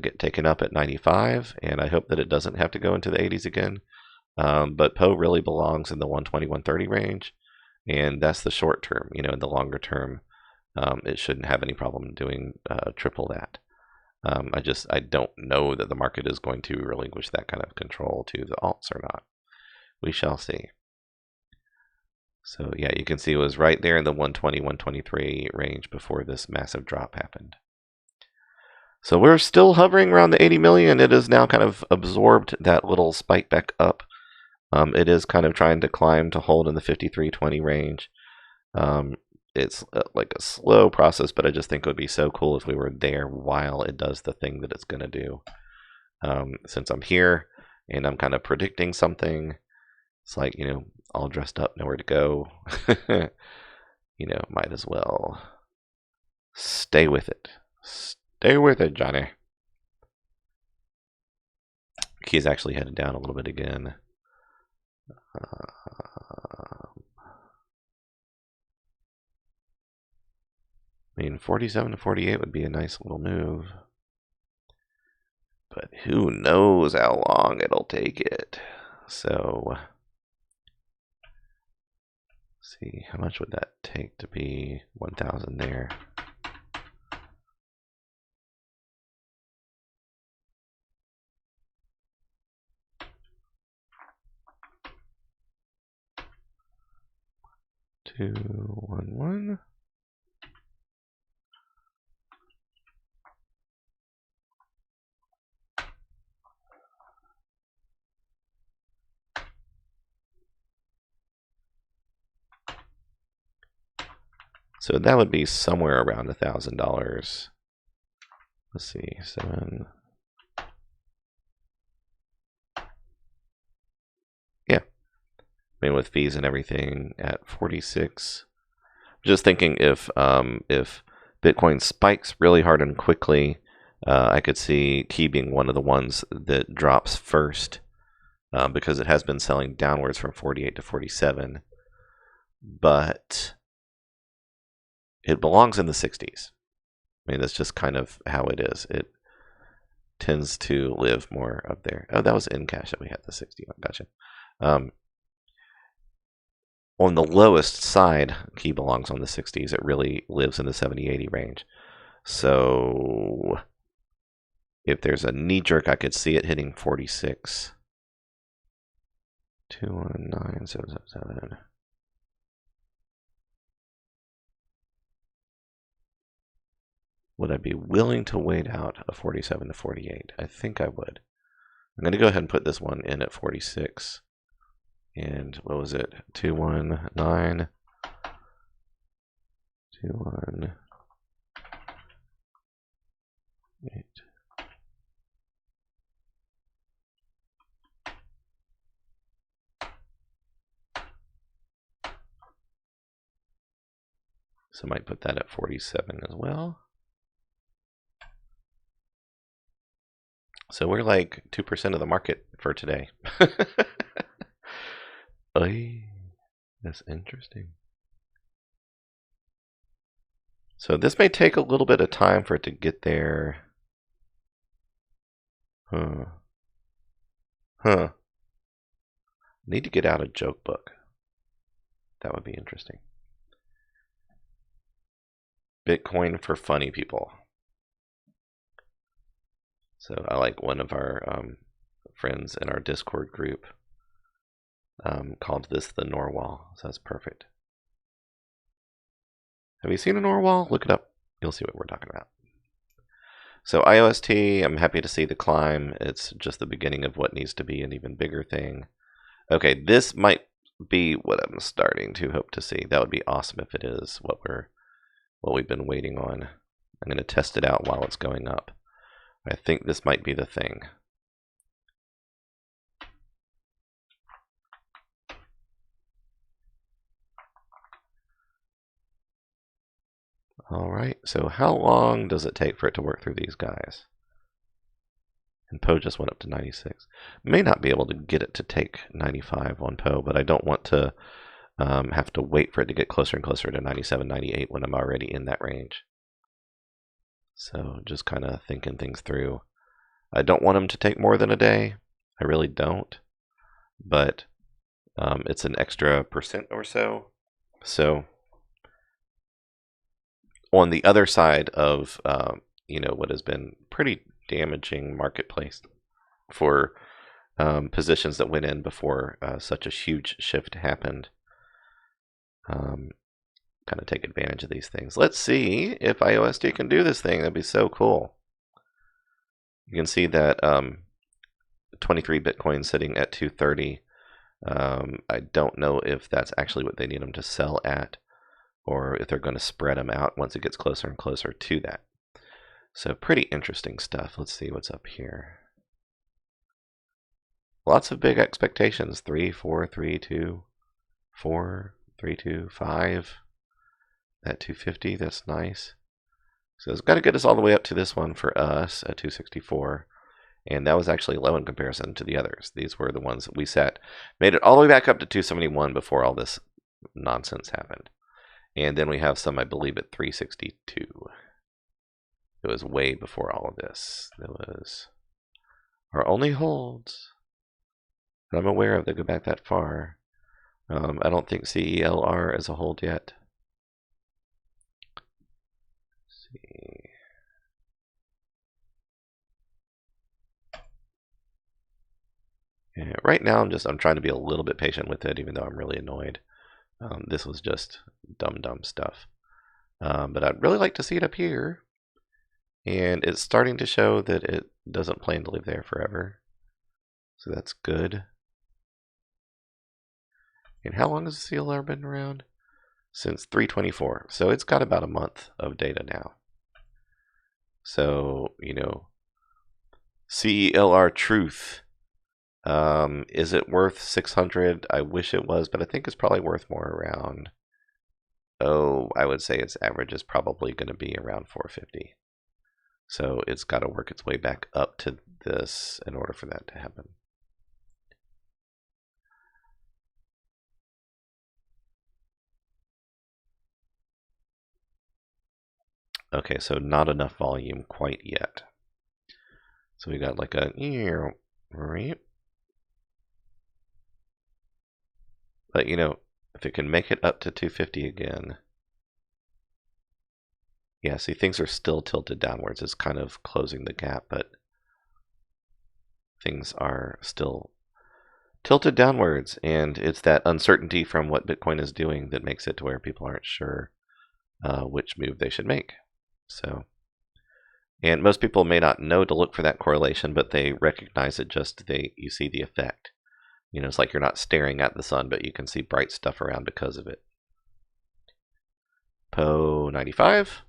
Speaker 1: get taken up at 95, and I hope that it doesn't have to go into the 80s again. But Poe really belongs in the 120, 130 range, and that's the short term. In the longer term, it shouldn't have any problem doing triple that. I don't know that the market is going to relinquish that kind of control to the alts or not. We shall see. So yeah, you can see it was right there in the 120, 123 range before this massive drop happened. So we're still hovering around the 80 million. It has now kind of absorbed that little spike back up. It is kind of trying to climb to hold in the 53.20 range. It's like a slow process, but I just think it would be so cool if we were there while it does the thing that it's going to do. Since I'm here and I'm kind of predicting something, it's like, all dressed up, nowhere to go. Might as well stay with it. Stay with it, Johnny. Key's actually headed down a little bit again. I mean, 47 to 48 would be a nice little move. But who knows how long it'll take it. So, let's see, how much would that take to be 1,000 there? Two, 1, 1. So that would be somewhere around $1,000. Let's see, 7. Yeah, I mean with fees and everything at 46. Just thinking if Bitcoin spikes really hard and quickly, I could see Key being one of the ones that drops first, because it has been selling downwards from 48 to 47. But it belongs in the 60s. I mean, that's just kind of how it is. It tends to live more up there. Oh, that was in cash that we had the 60 on. Gotcha. On the lowest side, Key belongs on the 60s. It really lives in the 70-80 range. So if there's a knee jerk, I could see it hitting 46. 219777. Would I be willing to wait out a 47 to 48? I think I would. I'm going to go ahead and put this one in at 46. And what was it? 219. 218. So I might put that at 47 as well. So we're like 2% of the market for today. Oy, that's interesting. So this may take a little bit of time for it to get there. Need to get out a joke book. That would be interesting. Bitcoin for funny people. So I like one of our friends in our Discord group called this the Norwal. So that's perfect. Have you seen a Norwal? Look it up. You'll see what we're talking about. So IOST, I'm happy to see the climb. It's just the beginning of what needs to be an even bigger thing. Okay, this might be what I'm starting to hope to see. That would be awesome if it is what we've been waiting on. I'm going to test it out while it's going up. I think this might be the thing. All right, so how long does it take for it to work through these guys? And Poe just went up to 96. May not be able to get it to take 95 on Poe, but I don't want to have to wait for it to get closer and closer to 97, 98 when I'm already in that range. So just kind of thinking things through. I don't want them to take more than a day. I really don't. But it's an extra % or so. So on the other side of what has been pretty damaging marketplace for positions that went in before such a huge shift happened, kind of take advantage of these things. Let's see if IOSD can do this thing. That'd be so cool. You can see that 23 Bitcoin sitting at 230. I don't know if that's actually what they need them to sell at, or if they're going to spread them out once it gets closer and closer to that. So pretty interesting stuff. Let's see what's up here. Lots of big expectations. 3, 4, 3, 2, 4, 3, 2, 5. That 250, that's nice. So it's got to get us all the way up to this one for us at 264. And that was actually low in comparison to the others. These were the ones that we set. Made it all the way back up to 271 before all this nonsense happened. And then we have some, I believe, at 362. It was way before all of this. It was our only holds that I'm aware of that go back that far. I don't think CELR is a hold yet. Let's see. Yeah, right now I'm trying to be a little bit patient with it, even though I'm really annoyed. This was just dumb stuff. But I'd really like to see it up here. And it's starting to show that it doesn't plan to live there forever. So that's good. And how long has the CLR been around? Since 324. So it's got about a month of data now. So, CELR truth. Is it worth 600? I wish it was, but I think it's probably worth more around, I would say its average is probably going to be around 450. So it's got to work its way back up to this in order for that to happen. Okay, so not enough volume quite yet. So we got like a but if it can make it up to 250 again. Yeah, see, things are still tilted downwards. It's kind of closing the gap, but things are still tilted downwards, and it's that uncertainty from what Bitcoin is doing that makes it to where people aren't sure which move they should make. So, and most people may not know to look for that correlation, but they recognize it just you see the effect. It's like you're not staring at the sun, but you can see bright stuff around because of it. PO 95.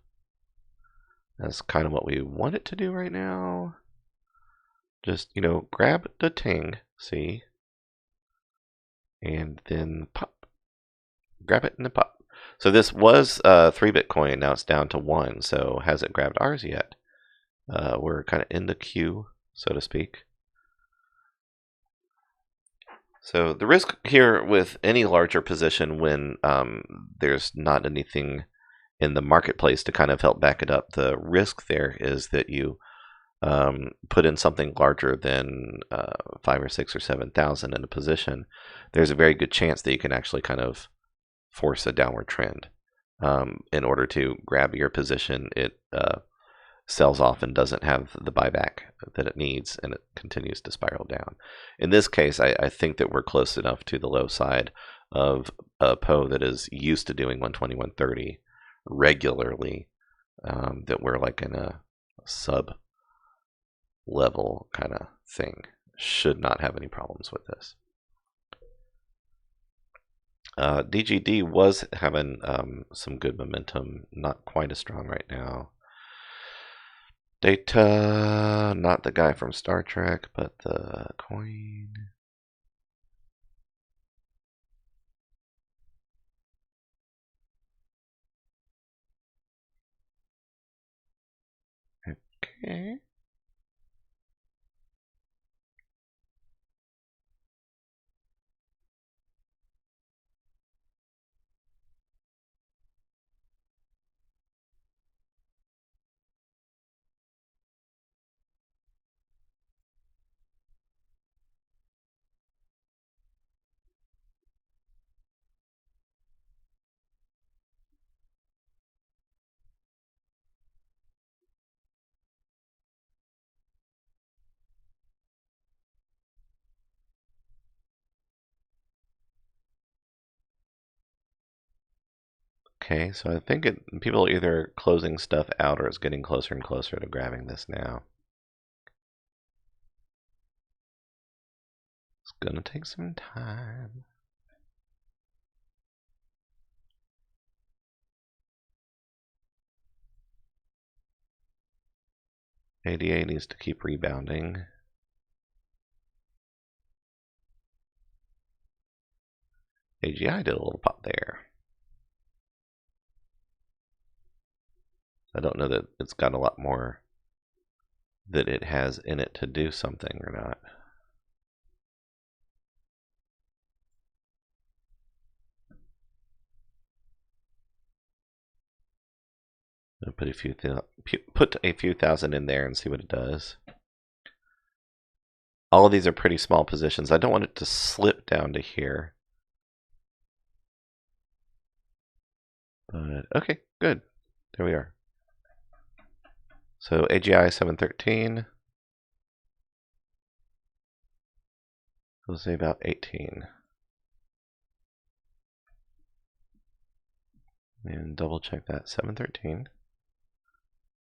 Speaker 1: That's kind of what we want it to do right now. Just, grab the ting, see? And then pop. Grab it and then pop. So this was 3 Bitcoin, now it's down to 1. So has it grabbed ours yet? We're kind of in the queue, so to speak. So the risk here with any larger position when there's not anything in the marketplace to kind of help back it up, the risk there is that you put in something larger than 5 or 6 or 7,000 in a position. There's a very good chance that you can actually kind of force a downward trend. In order to grab your position, it sells off and doesn't have the buyback that it needs, and it continues to spiral down. In this case, I think that we're close enough to the low side of a PO that is used to doing 120, 130 regularly, that we're like in a sub level kind of thing. Should not have any problems with this. DGD was having some good momentum, not quite as strong right now. Data, not the guy from Star Trek, but the coin. Okay. Okay, so I think people are either closing stuff out or it's getting closer and closer to grabbing this now. It's gonna take some time. ADA needs to keep rebounding. AGI did a little pop there. I don't know that it's got a lot more that it has in it to do something or not. I'll put a few thousand in there and see what it does. All of these are pretty small positions. I don't want it to slip down to here. But okay, good. There we are. So AGI 713. We'll say about 18. And double check that, 713.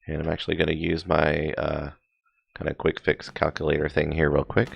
Speaker 1: And I'm actually going to use my kind of quick fix calculator thing here real quick.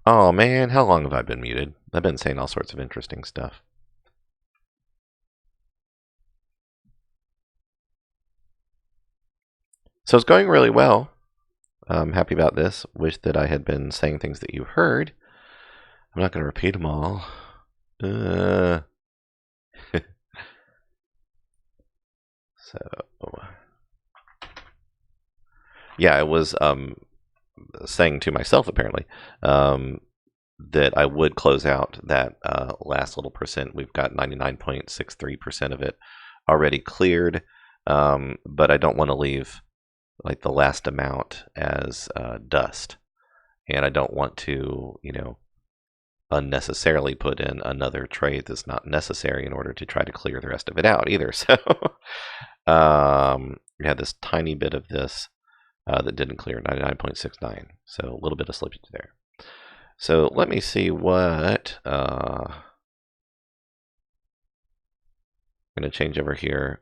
Speaker 1: Oh man, how long have I been muted? I've been saying all sorts of interesting stuff. So it's going really well. I'm happy about this. Wish that I had been saying things that you heard. I'm not going to repeat them all. So, yeah, I was saying to myself, apparently, that I would close out that last little percent. We've got 99.63% of it already cleared, but I don't want to leave like the last amount as dust, and I don't want to, unnecessarily put in another trade that's not necessary in order to try to clear the rest of it out either. So we had this tiny bit of this that didn't clear, 99.69, so a little bit of slippage there. So let me see what I'm going to change over here.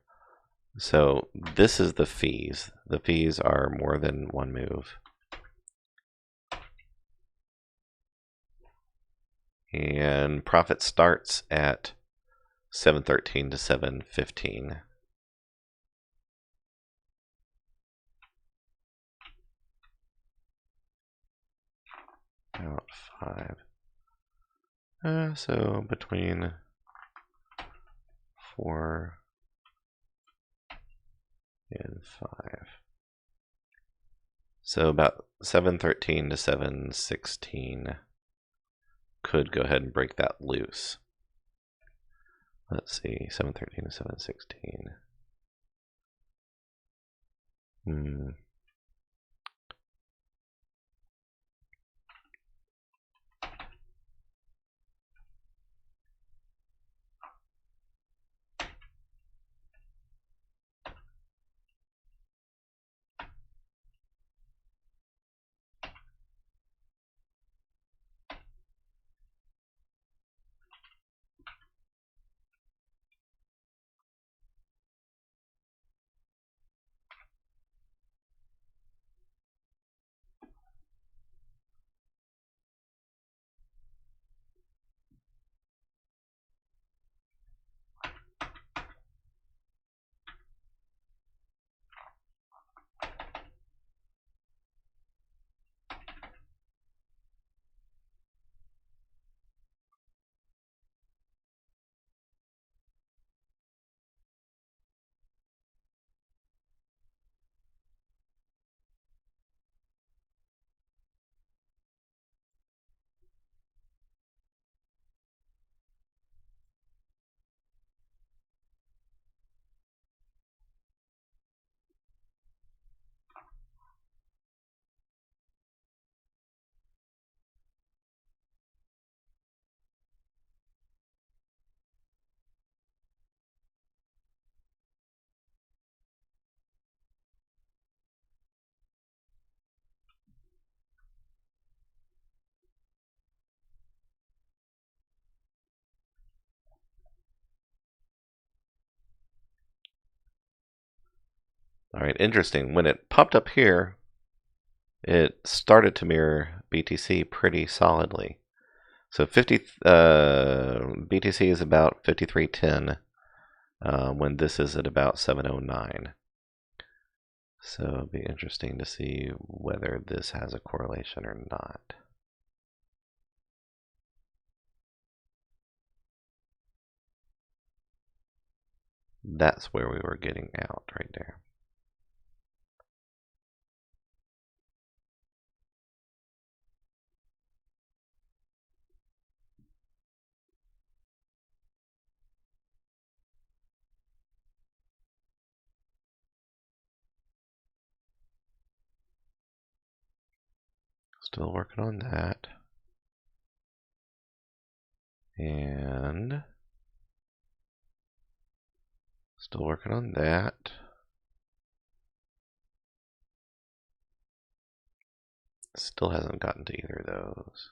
Speaker 1: So this is the fees. The fees are more than one move. And profit starts at 713 to 715. About 5. So between 4 and 5. So about 713 to 716 could go ahead and break that loose. Let's see, 713 to 716. All right, interesting. When it popped up here, it started to mirror BTC pretty solidly. So BTC is about 53.10 when this is at about 709. So it'll be interesting to see whether this has a correlation or not. That's where we were getting out right there. Still working on that. And still working on that. Still hasn't gotten to either of those.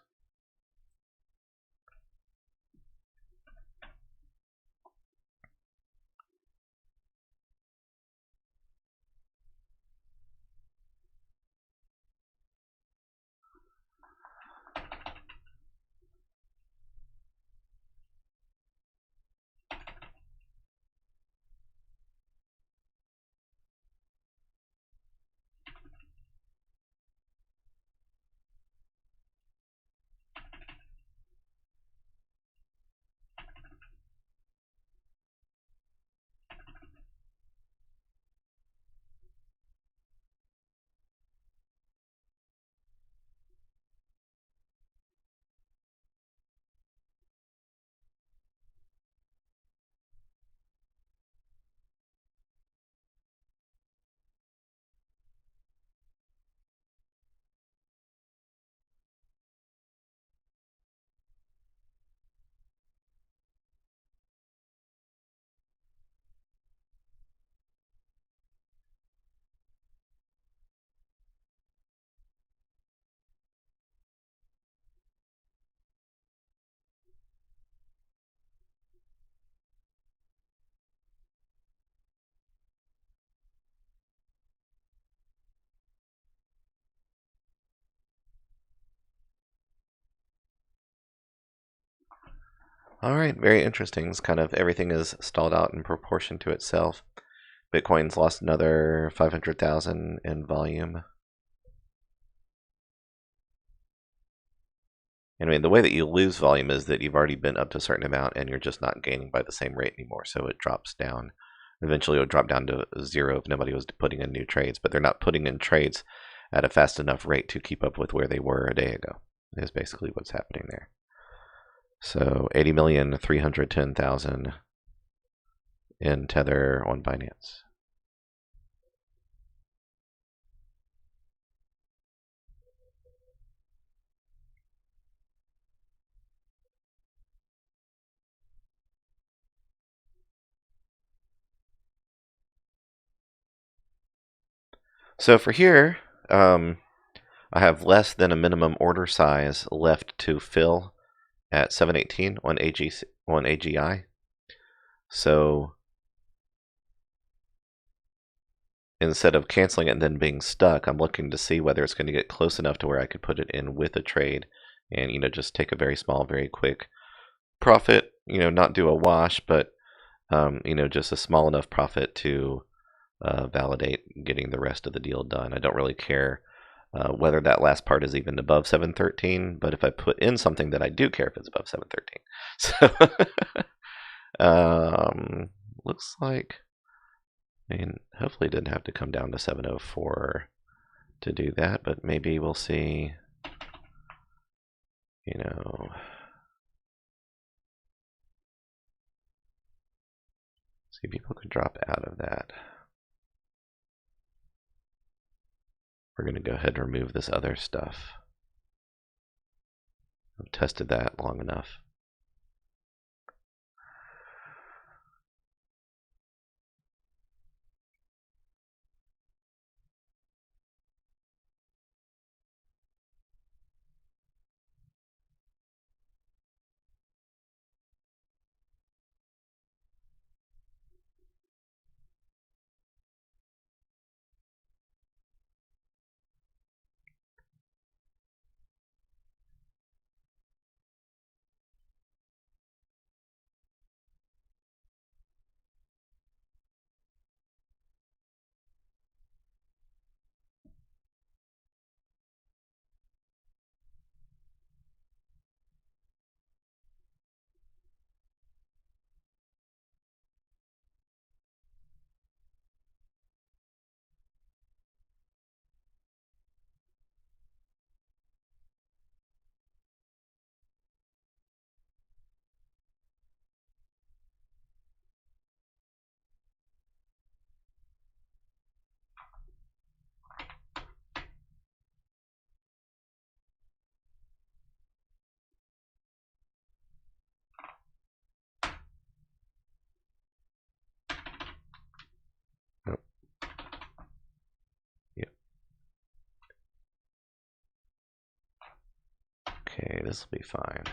Speaker 1: All right, very interesting. It's kind of everything is stalled out in proportion to itself. Bitcoin's lost another 500,000 in volume. And I mean, the way that you lose volume is that you've already been up to a certain amount and you're just not gaining by the same rate anymore. So it drops down. Eventually it'll drop down to 0 if nobody was putting in new trades, but they're not putting in trades at a fast enough rate to keep up with where they were a day ago, is basically what's happening there. So 80,310,000 in Tether on Binance. So for here, I have less than a minimum order size left to fill at 718 on AGI. So instead of canceling it and then being stuck, I'm looking to see whether it's going to get close enough to where I could put it in with a trade and, just take a very small, very quick profit, not do a wash, but, just a small enough profit to validate getting the rest of the deal done. I don't really care whether that last part is even above 713, but if I put in something that I do care if it's above 713. So, looks like, hopefully it didn't have to come down to 704 to do that, but maybe we'll see, see, people could drop out of that. We're going to go ahead and remove this other stuff. I've tested that long enough. Okay, this will be fine.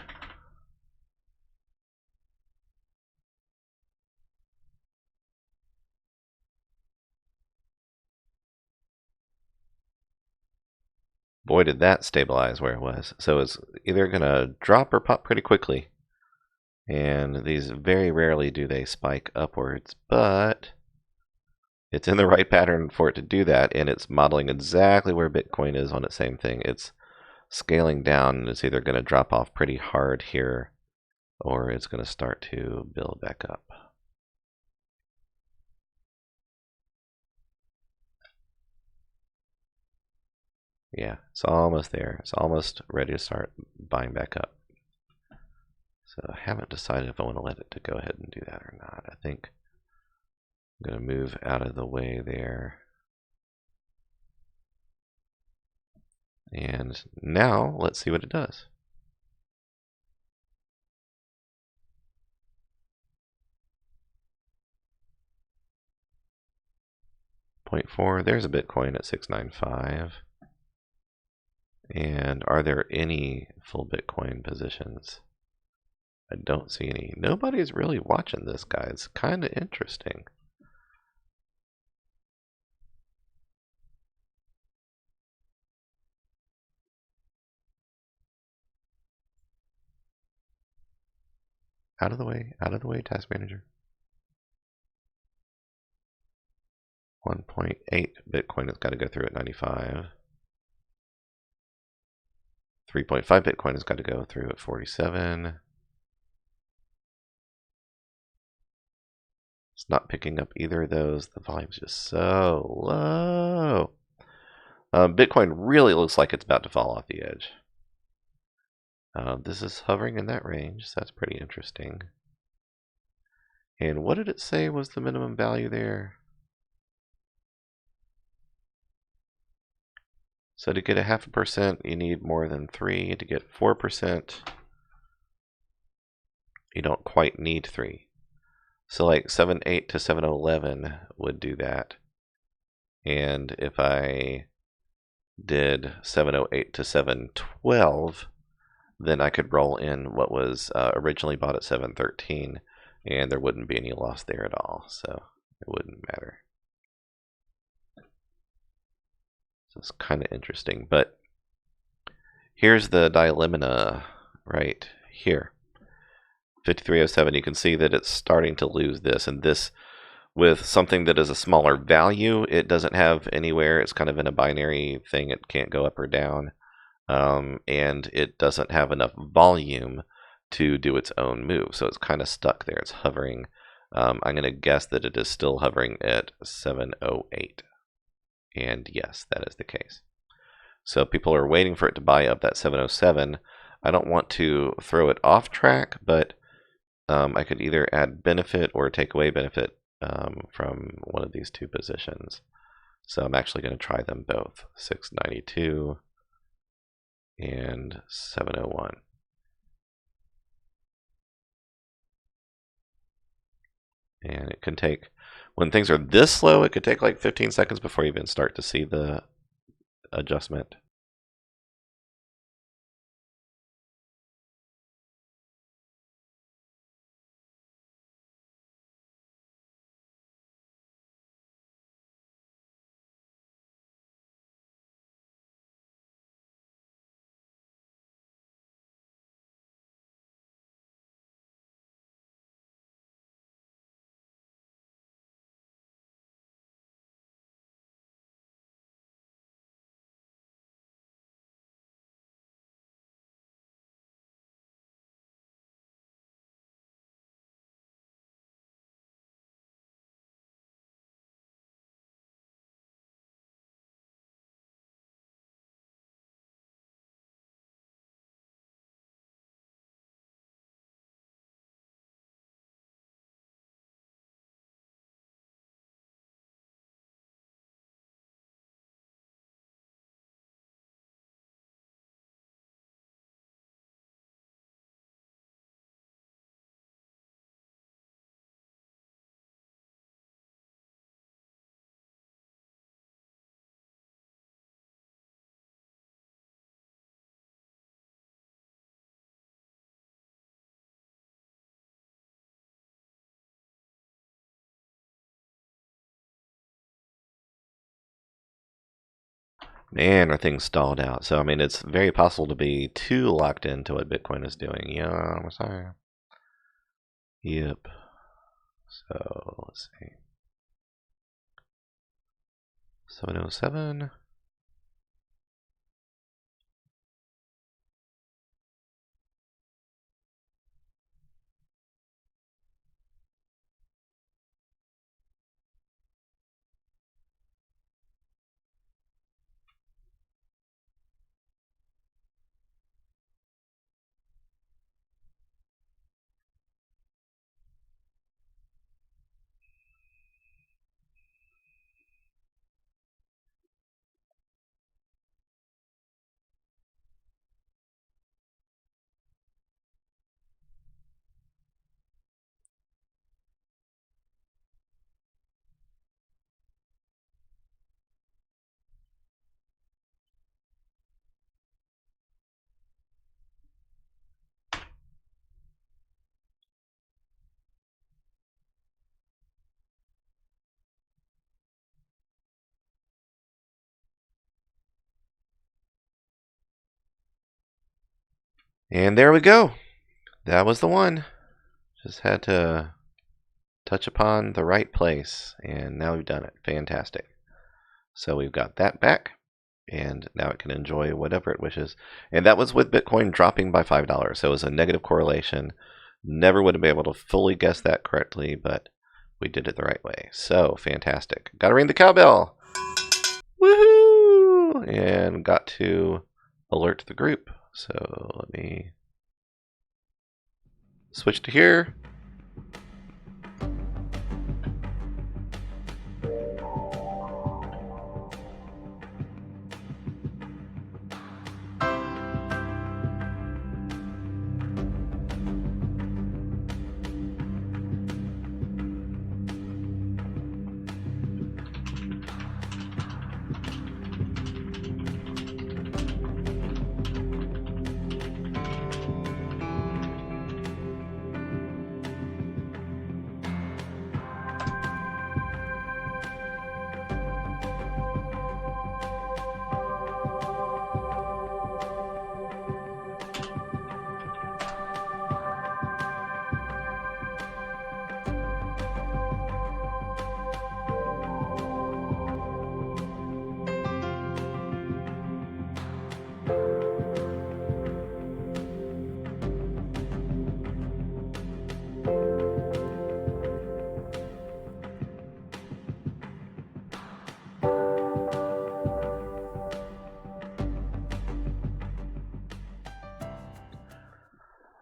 Speaker 1: Boy, did that stabilize where it was. So it's either going to drop or pop pretty quickly. And these very rarely do they spike upwards, but it's in the right pattern for it to do that, and it's modeling exactly where Bitcoin is on its same thing. It's scaling down, and it's either going to drop off pretty hard here, or it's going to start to build back up. Yeah, it's almost there. It's almost ready to start buying back up. So I haven't decided if I want to let it to go ahead and do that or not. I think I'm going to move out of the way there. And now let's see what it does. .4, there's a Bitcoin at 695. And are there any full Bitcoin positions? I don't see any. Nobody's really watching this, guy. It's kind of interesting. Out of the way, task manager. 1.8 Bitcoin has got to go through at 95. 3.5 Bitcoin has got to go through at 47. It's not picking up either of those. The volume's just so low. Bitcoin really looks like it's about to fall off the edge. This is hovering in that range, so that's pretty interesting. And what did it say was the minimum value there? So to get a 0.5%, you need more than 3. To get 4%, you don't quite need 3. So like 7.8 to 7.11 would do that. And if I did 7.08 to 7.12, then I could roll in what was originally bought at 7.13, and there wouldn't be any loss there at all, so it wouldn't matter. So it's kind of interesting, but here's the dilemma right here. 5307, you can see that it's starting to lose this, and this with something that is a smaller value, it doesn't have anywhere. It's kind of in a binary thing. It can't go up or down. And it doesn't have enough volume to do its own move. So it's kind of stuck there. It's hovering. I'm going to guess that it is still hovering at 708. And yes, that is the case. So people are waiting for it to buy up that 707. I don't want to throw it off track, but I could either add benefit or take away benefit from one of these two positions. So I'm actually going to try them both, 692 and 701. And it can take, when things are this slow, it could take like 15 seconds before you even start to see the adjustment. Man, are things stalled out. So, I mean, it's very possible to be too locked into what Bitcoin is doing. Yeah, I'm sorry. Yep. So, let's see. 707. And there we go. That was the one. Just had to touch upon the right place, and now we've done it. Fantastic. So we've got that back, and now it can enjoy whatever it wishes. And that was with Bitcoin dropping by $5. So it was a negative correlation. Never would have been able to fully guess that correctly, but we did it the right way. So fantastic. Got to ring the cowbell. Woohoo! And got to alert the group. So let me switch to here.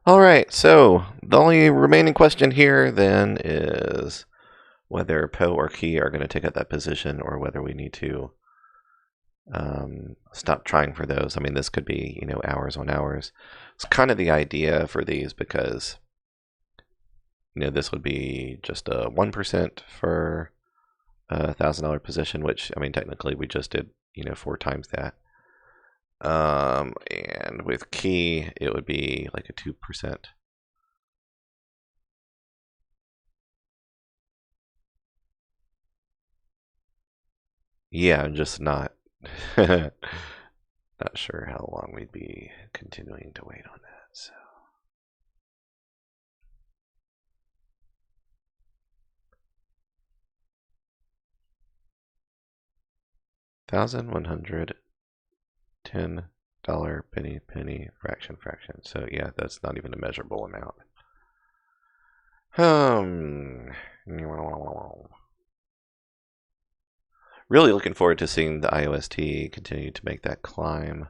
Speaker 1: Alright, so the only remaining question here then is whether Poe or Key are going to take up that position or whether we need to stop trying for those. I mean, this could be, hours on hours. It's kind of the idea for these because, this would be just a 1% for a $1,000 position, which, I mean, technically we just did, 4 times that. And with Key, it would be like a 2%. Yeah, I'm just not sure how long we'd be continuing to wait on that. So $1,110 penny fraction. So yeah, that's not even a measurable amount. Really looking forward to seeing the IOST continue to make that climb.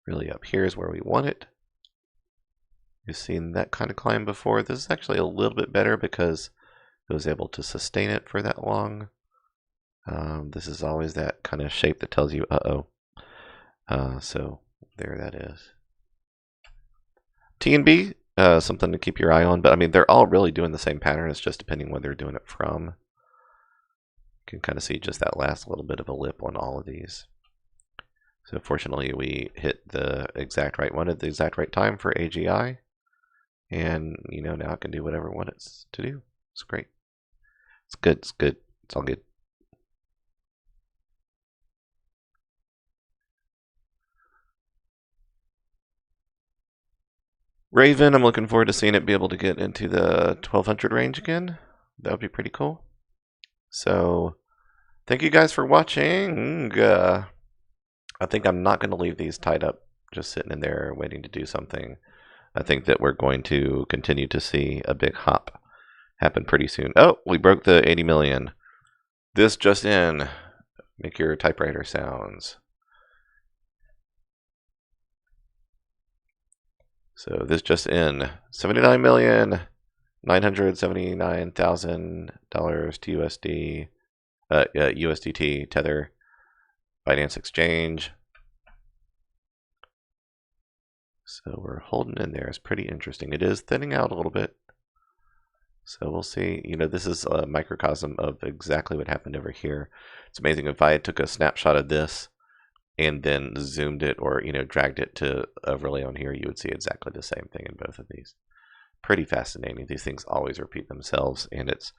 Speaker 1: Really up here is where we want it. You've seen that kind of climb before. This is actually a little bit better because it was able to sustain it for that long. This is always that kind of shape that tells you, uh-oh. So there that is. TNB, something to keep your eye on. But I mean, they're all really doing the same pattern. It's just depending where they're doing it from. You can kind of see just that last little bit of a lip on all of these. So fortunately, we hit the exact right one at the exact right time for AGI. And, now it can do whatever it wants to do. It's great. It's good. It's good. It's all good. Raven, I'm looking forward to seeing it be able to get into the 1200 range again. That would be pretty cool. So, thank you guys for watching. I think I'm not going to leave these tied up, just sitting in there waiting to do something. I think that we're going to continue to see a big hop happen pretty soon. Oh, we broke the 80 million. This just in. Make your typewriter sounds. So this just in. $79,979,000 to USD. USDT Tether. Binance Exchange. So we're holding in there. It's pretty interesting. It is thinning out a little bit. So we'll see. This is a microcosm of exactly what happened over here. It's amazing. If I took a snapshot of this and then zoomed it or, dragged it to overlay on here, you would see exactly the same thing in both of these. Pretty fascinating. These things always repeat themselves, and it's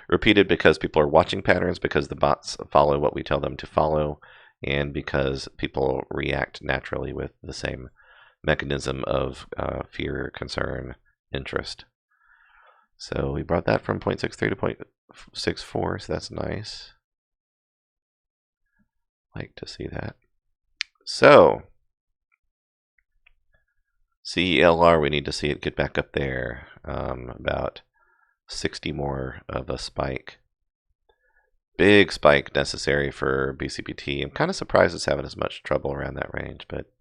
Speaker 1: repeated because people are watching patterns, because the bots follow what we tell them to follow, and because people react naturally with the same mechanism of fear, concern, interest. So we brought that from 0.63 to 0.64, so that's nice. Like to see that. So CELR, we need to see it get back up there. About 60 more of a spike. Big spike necessary for BCPT. I'm kind of surprised it's having as much trouble around that range, but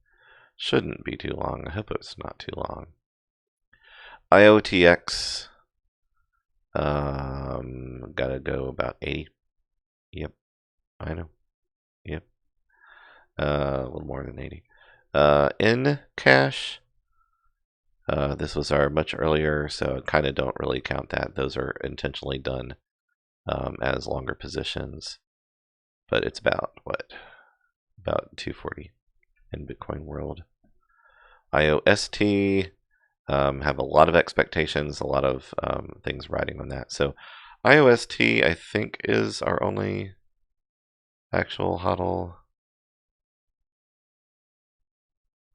Speaker 1: shouldn't be too long. I hope it's not too long. IOTX, gotta go about 80. Yep, I know. Yep, a little more than 80. In cash, this was our much earlier, so I kind of don't really count that. Those are intentionally done as longer positions, but it's about what? About 240 in Bitcoin world. IOST, have a lot of expectations, a lot of things riding on that. So IOST, I think, is our only actual HODL.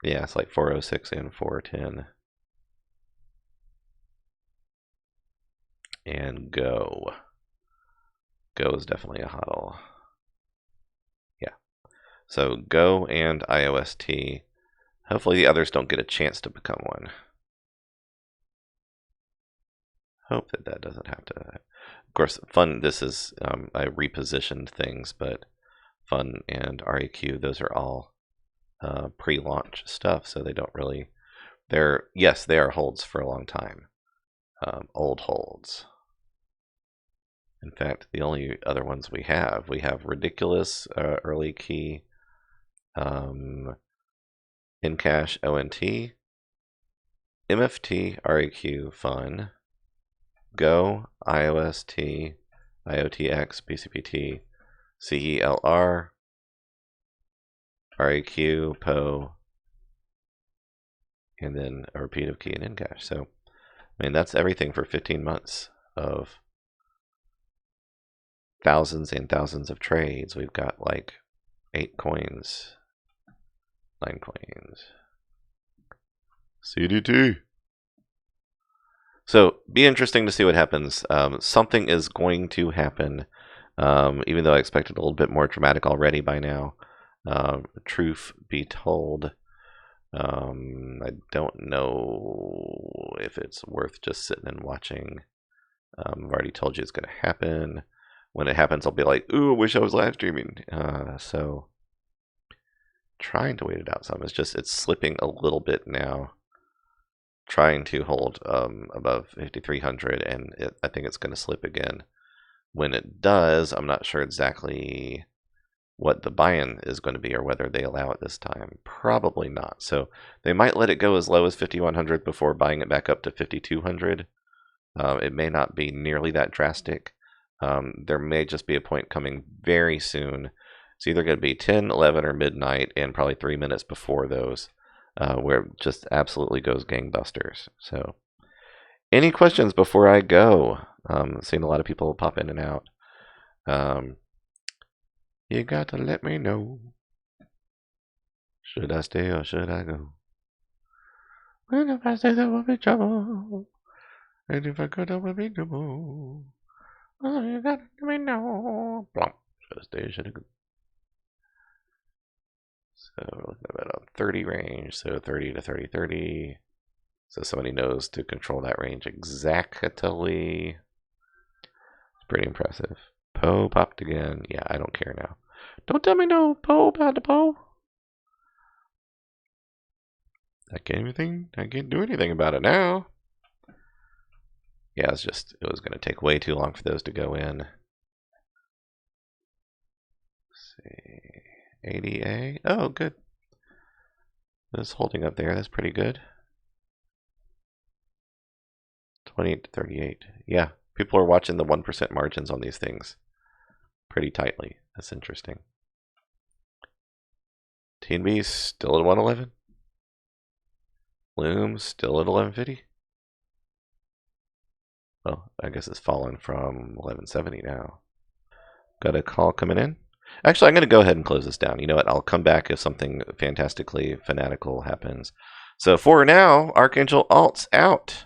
Speaker 1: Yeah, it's like 406 and 410. And Go. Go is definitely a HODL. Yeah. So Go and IOST. Hopefully the others don't get a chance to become one. Hope that doesn't have to. Of course, Fun, this is, I repositioned things, but Fun and REQ, those are all pre-launch stuff, so they don't really, yes, they are holds for a long time. Old holds. In fact, the only other ones we have Ridiculous, early key, Incash, ONT, MFT, REQ, Fun, Go, IOST, IOTX, BCPT, CELR, REQ, PO, and then a repeat of key and Incash. So, I mean, that's everything for 15 months of thousands and thousands of trades. We've got like 8 coins, 9 coins. CDT. So, be interesting to see what happens. Something is going to happen, even though I expected a little bit more dramatic already by now. Truth be told, I don't know if it's worth just sitting and watching. I've already told you it's going to happen. When it happens, I'll be like, ooh, I wish I was live streaming. So, trying to wait it out some. It's slipping a little bit now. Trying to hold above 5,300, and I think it's going to slip again. When it does, I'm not sure exactly what the buy-in is going to be or whether they allow it this time. Probably not. So they might let it go as low as 5,100 before buying it back up to 5,200. It may not be nearly that drastic. There may just be a point coming very soon. It's either going to be 10, 11, or midnight, and probably 3 minutes before those. Where it just absolutely goes gangbusters. So, any questions before I go? Seeing a lot of people pop in and out. You got to let me know. Should I stay or should I go? And if I stay, there will be trouble. And if I go, there will be trouble. Oh, you got to let me know. Blump. Should I stay or should I go? So we're looking at about a 30 range, so 30 to 30, 30. So somebody knows to control that range exactly. It's pretty impressive. Poe popped again. Yeah, I don't care now. Don't tell me no Poe about the Poe. I can't do anything about it now. Yeah, it was going to take way too long for those to go in. Let's see. ADA. Oh, good. It's holding up there. That's pretty good. 28 to 38. Yeah, people are watching the 1% margins on these things pretty tightly. That's interesting. TNB still at 111. Loom still at 1150. Well, I guess it's fallen from 1170 now. Got a call coming in. Actually, I'm going to go ahead and close this down. You know what? I'll come back if something fantastically fanatical happens. So for now, Archangel Alts out.